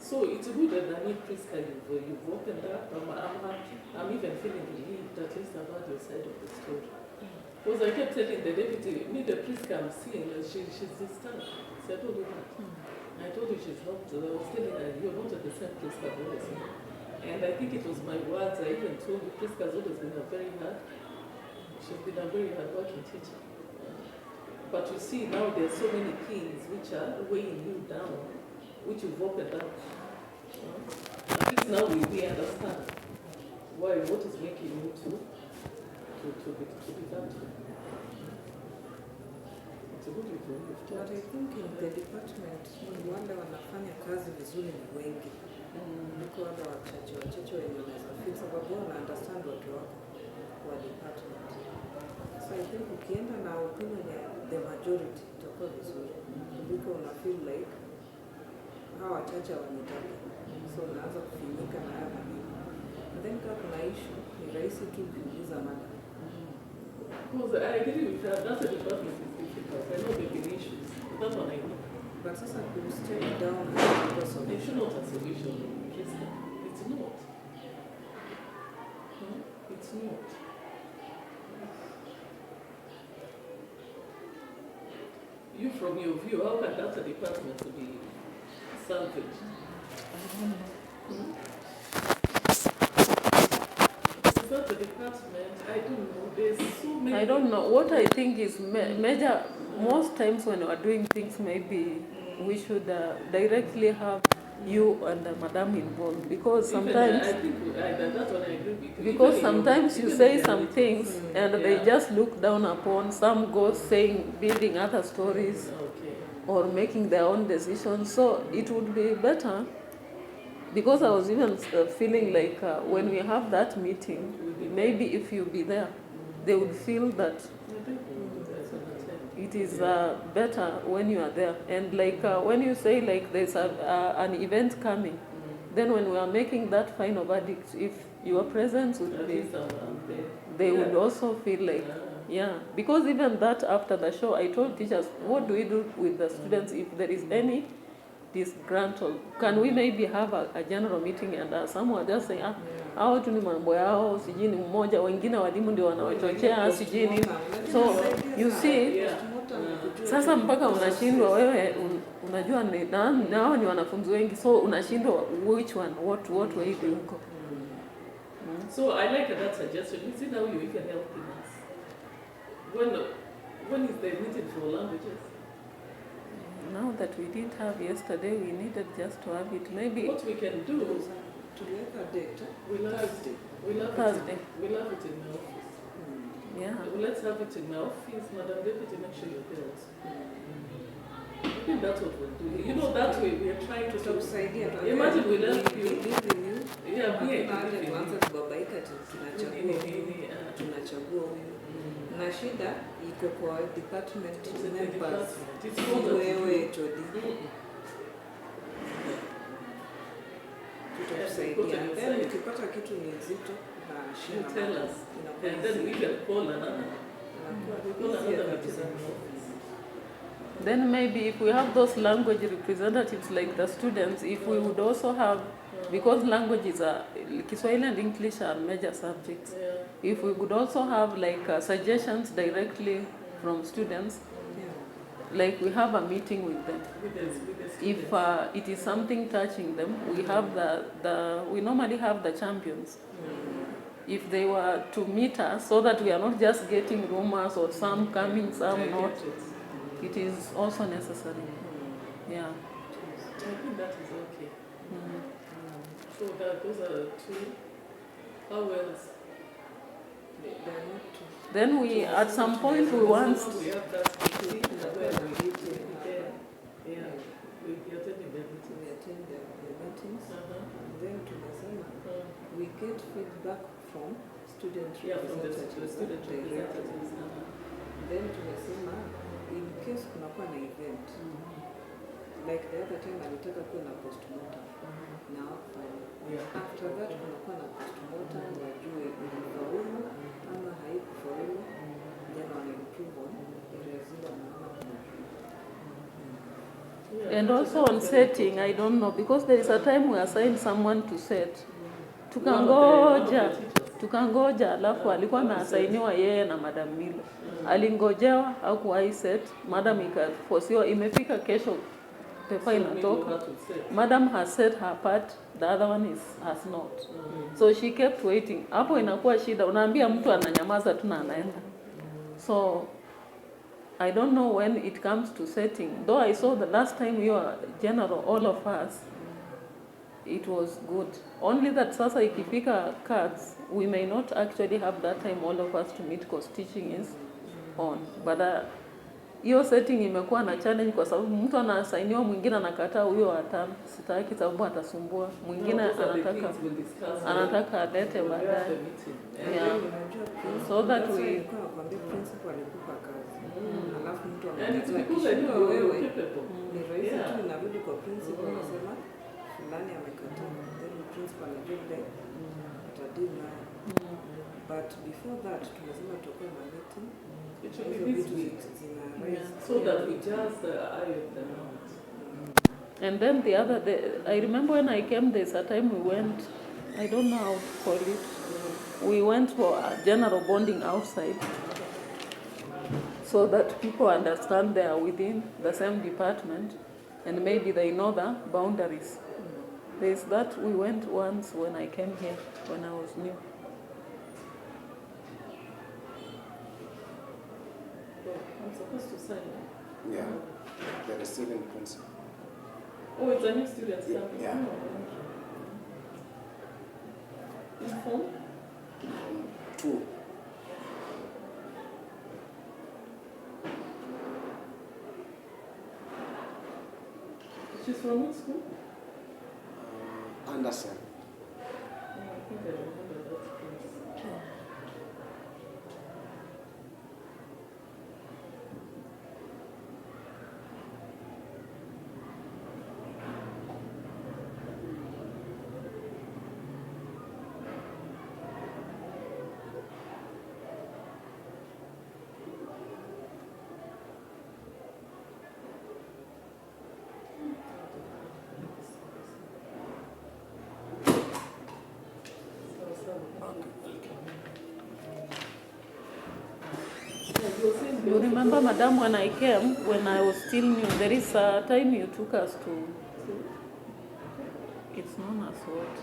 So it's good that I need Priska, you've opened up. I'm happy. I'm even feeling relieved, at least I've heard your side of the story. Because I kept telling the deputy, me the Priska I'm seeing, she's disturbed. So I told you that. I told you she's not, I was telling her, you're not at the same Priska voice. And I think it was my words, I even told you, Priska's always been she's been a very hard-working teacher. But you see, now there are so many things which are weighing you down, which you've opened up. At least now we understand what is making you to be that way. It's a good review. But I think in the department, wale wanafanya kazi vizuri ni wengi. Niko wale wachache wenye wanaweza feel, sababu wana understand watu wako wa department. So I think ukienda na opinion ya the majority itakuwa vizuri. Kuliko una feel like hawa wachache wanitaka. So unaanza kufinyika na haya maneno. And then kama kuna issue, ni rahisi tu kuuliza mada. Because I agree with her, that's a department is difficult. I know there have been issues. That's what I know. But sasa to step down because of It's not a solution, Priska. It's not. It's not. You, from your view, how can that department be salvaged? I don't know. Is that the department? I don't know. There's so many. I don't know. What I think is major, most times when we are doing things, maybe we should directly have you and madam involved, because sometimes I think that's what I agree with you. Because sometimes you say some things and they just look down upon. Some go saying, building other stories or making their own decisions. So it would be better, because I was even feeling like when we have that meeting, maybe if you be there, they would feel that it is better when you are there. And like when you say like there's an event coming, then when we are making that final verdict, if your presence would be, they would also feel like, because even that after the show, I told teachers, what do we do with the students if there is any disgruntled? Can we maybe have a general meeting and someone just say, hao tu ni mambo yao, sijui ni mmoja, wengine walimu ndio wanawachochea, sijui nini. So you see, sasa mpaka unashindwa wewe, unajua nao ni wanafunzi wengi, so unashindwa which one, what way do you go. So I like that suggestion. You see now you even helping us. When is the meeting for languages? Now that we didn't have yesterday, we needed just to have it. Maybe what we can do to make a date. We'll have Thursday. We'll have it in the office. Yeah. Let's have it in my office, Madam Deputy, make sure you're there also. I think that's what we'll do. You know, that way we are trying to Tutakusaidia tu. Imagine we help you. Live in you. Yeah, Hakuna we haja tuanze kubabaika tunachagua huyu. Na shida iko kwa department members. Wewe Jody. Tutakusaidia. Then ukipata kitu ni nzito na shida. Tell us. And then we can call another. Then maybe if we have those language representatives like the students, if we would also have, because languages are, Kiswahili and English are major subjects, if we could also have like suggestions directly from students, like we have a meeting with them. If it is something touching them, we have we normally have the champions. If they were to meet us, so that we are not just getting rumors or some coming, some not, it is also necessary. Yeah. I think that is okay. So those are two. How else? Then we, at some point, we want. We have that meeting where we attend the meetings. Then tunasema we get feedback from student representatives. Then tunasema in case kunakuwa na event, like the other time alitaka kuwa na postmortem. Now after that kunakuwa na postmortem, wajue ilifaulu ama haikufaulu, then wana improve on areas zile wanaona kuna. And also on setting, I don't know, because there is a time we assign someone to set. Tukangoja, alafu alikuwa ameasainiwa yeye na Madam Milo. Alingojewa hakuwahi set, Madam ikafosiwa, imefika kesho pepa inatoka. Madam has set her part, the other one has not. So she kept waiting. Hapo inakuwa shida, unaambia mtu ananyamaza tu na anaenda. So I don't know when it comes to setting. Though I saw the last time you are general, all of us, it was good. Only that sasa ikifika cards, we may not actually have that time all of us to meet because teaching is on. But hiyo setting imekuwa na challenge kwa sababu mtu anasainiwa, mwingine anakataa, huyo hata sitaki sababu atasumbua. Mwingine anataka alete baadaye. Yeah. So that we principal alikupa kazi. Alafu mtu anataka wewe ni rahisi tu inarudi kwa principal anasema fulani amekataa. Then principal anajua atadili naye. But before that tunasema tutakuwa na meeting. It should be this week. So that we just eye of them out. And then the other day, I remember when I came, there's a time we went, I don't know how to call it, we went for a general bonding outside so that people understand they are within the same department and maybe they know the boundaries. There's that we went once when I came here, when I was new. I'm supposed to sign it? Yeah, the receiving principal. Oh, it's a new student stamping? Yeah. In form? 2. She's from which school? Anderson. Oh, I think I remember that place. You remember, Madam, when I came, when I was still new, there is a time you took us to, it's known as what?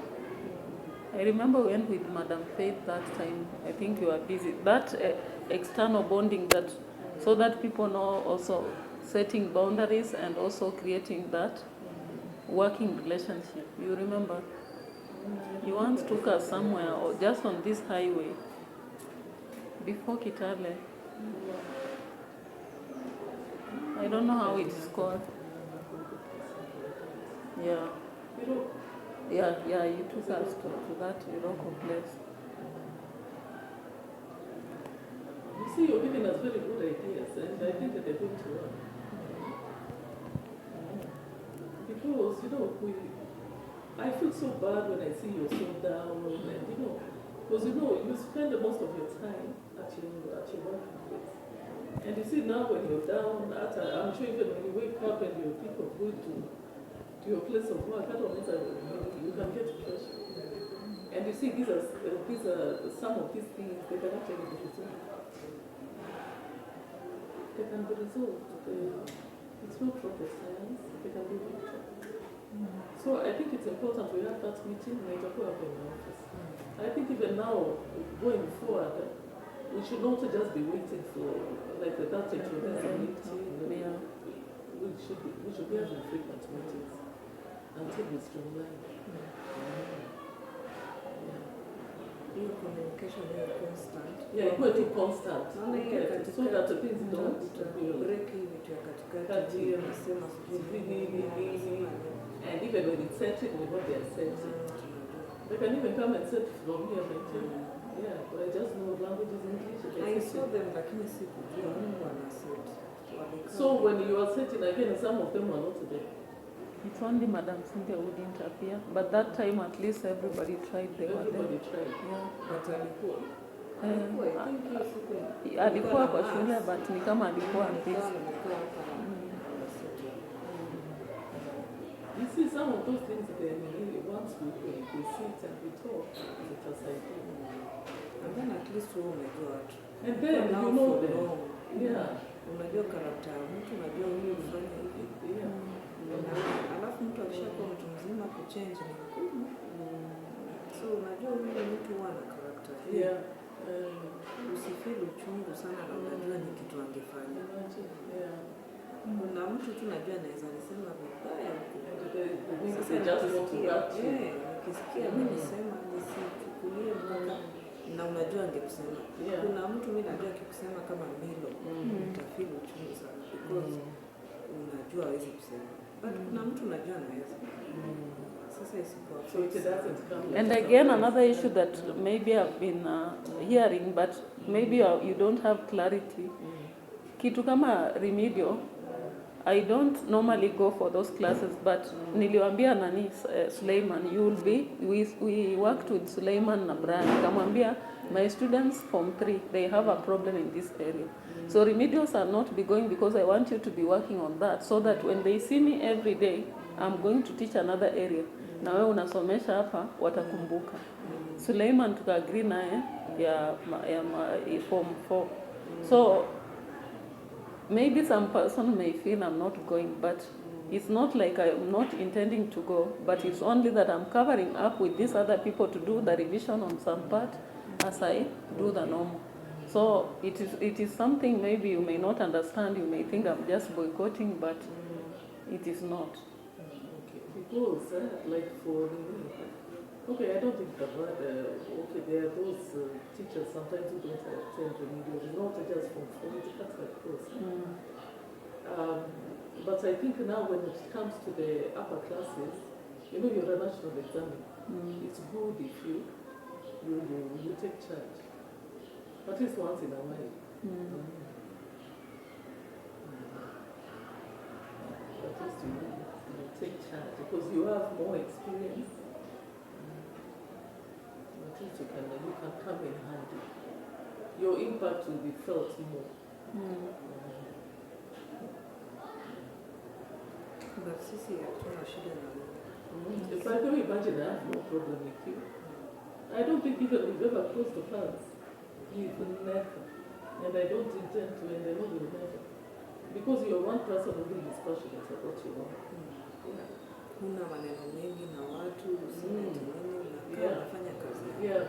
I remember we went with Madam Faith that time. I think you were busy. That external bonding, that so that people know also setting boundaries and also creating that working relationship. You remember? You once took us somewhere, or just on this highway. before Kitale. I don't know how it's called. Yeah. Yeah, you took us to that Iroko place. You see, you're giving us very good ideas, and I think that they're going to work. Because, I feel so bad when I see you're so down, and because you spend most of your time at your working place. And you see now when you're down, I'm sure even when you wake up and you think of going to your place of work, I don't know, you can get pressure. And you see, these are some of these things, they can actually be resolved. They can be resolved. It's not rocket science, they can be resolved. So I think it's important we have that meeting in the office. I think even now, going forward, we should not just be waiting for like that meeting. Yeah. We should be having frequent meetings until we streamline. Your communication is constant. Yeah, it will be constant. So that the things don't break with your katikati. And even when it's setting, we know they are setting. They can even come and set from here, yeah, but I just know language is English. I saw them lakini sikujua Mungu anaset. So when you are setting again, some of them were not there. It's only Madam Cynthia who didn't appear, but that time at least everybody tried. Everybody tried. Yeah. But alikuwa alikuwa kwa shule but ni kama alikuwa busy. You see, some of those things once we sit and we talk, it's a cycle. And then at least wewe umejua watu. And then you know them. Yeah. Unajua karakta, mtu unajua huyu ufanya hivi. Yeah. Alafu mtu akishakuwa mtu mzima kuchange ni ngumu. So unajua huyu mtu huwa na karakta. Yeah. Usifeel uchungu sana na unajua ni kitu angefanya. Yeah. Kuna mtu tu najua anaweza nisema vibaya huko. Sasa nikisikia mimi nisema nisichukulie mpaka na unajua angekusema. Kuna mtu mimi najua akikusema kama Milo utafeel uchungu sana because unajua hawezi kusema. But kuna mtu unajua anaweza. Sasa isikuwa. So it doesn't come. And again another issue that maybe I've been hearing but maybe you don't have clarity. Kitu kama remedial, I don't normally go for those classes, but niliwaambia nani Suleiman, you will be, we worked with Suleiman na Brian. Kamwambia, my students from 3, they have a problem in this area. So remedials are not be going because I want you to be working on that so that when they see me every day, I'm going to teach another area. Na wewe unasomesha hapa, watakumbuka. Suleiman tuka-agree naye ya form 4. So maybe some person may feel I'm not going, but it's not like I'm not intending to go, but it's only that I'm covering up with these other people to do the revision on some part as I do the normal. So it is something maybe you may not understand, you may think I'm just boycotting, but it is not. Because, like for okay, I don't think that there are those teachers sometimes who don't attend remedial, not just from political course. But I think now when it comes to the upper classes, you're a national exam. It's good if you take charge, at least once in a while. At least you take charge because you have more experience. You can come in handy. Your impact will be felt more. But sisi hatuna shida na wewe. If I can imagine, I have no problem with you. I don't think even we've ever crossed the paths. We've never. And I don't intend to, and I know we'll never. Because you're one person who really is passionate about what you want. Huna maneno mengi na watu, useme nini unakaa unafanya kazi. Yeah.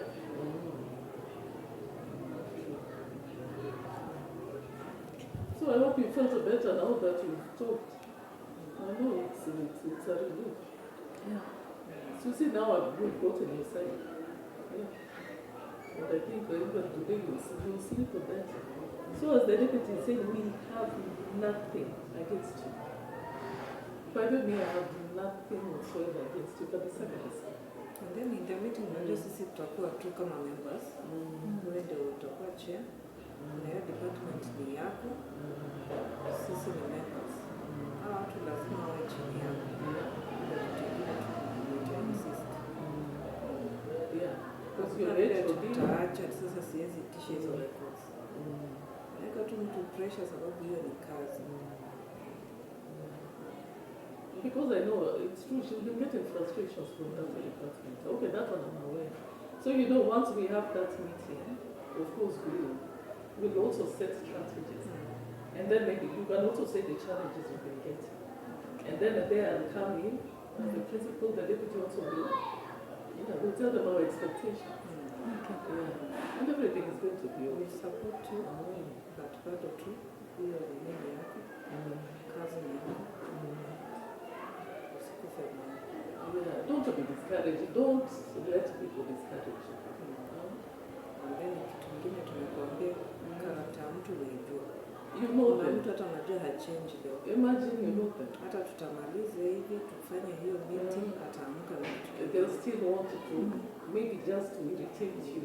So I hope you felt better now that you've talked. I know it's a relief. Yeah. So see now we've gotten your side. Yeah. And I think even today you'll sleep with that. So as the deputy said, we have nothing against you. By the way, I have nothing whatsoever against you, but the second. And then in the meeting, unajua sisi tutakuwa tu kama members. Wewe ndio utakuwa chair. Na hiyo department ni yako. Sisi ni members. Hawa watu lazima wawe chini yako. Tutaacha sasa, siwezi itisha hizo records. Naweka tu mtu pressure sababu hiyo ni kazi. Because I know it's true, she'll be getting frustrations from that department. Okay, that one I'm aware. So once we have that meeting, of course we'll also set strategies. And then maybe you can also say the challenges you've been getting. And then they'll come in, and the principal, the deputy also will. We'll tell them our expectations. Okay. Yeah. And everything is going to be We okay. support you, but bado tu hiyo ni nini yako, kazi ni yako. Usikufe moyo. Yeah, don't be discouraged. Don't let people discourage you. And then kitu kingine tumekuambia, karakta ya mtu unaijua. You know Kuna them. mtu hata unajua hachange leo. Imagine you know them. Hata tutamaliza hivi tufanye hiyo meeting, ataamka na kitu. They'll still want to maybe just to irritate you.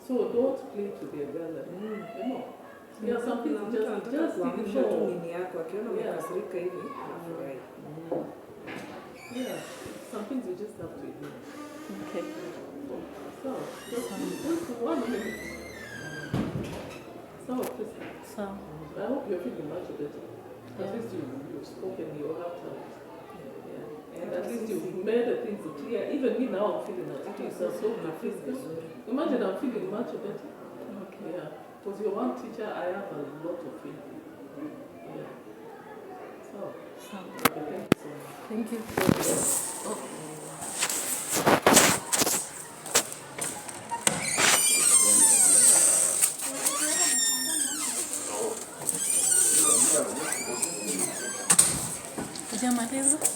So don't play to their gallery. Yeah, some people just kuamsha tu ignore. nini yako, akiona umekasirika hivi anafurahi. Yeah, some things you just have to ignore. Okay. So, just 1 minute. So, Kristen, So, I hope you're feeling much better. At least you've spoken your heart out. Yeah. And at least you've made the things clear. Even me now, I'm feeling at peace. I'm so happy. Imagine I'm feeling much better. okay. Yeah. Because you're one teacher, I have a lot of faith. Yeah. So, So, okay, thank you so much. thank you. God bless. Oh.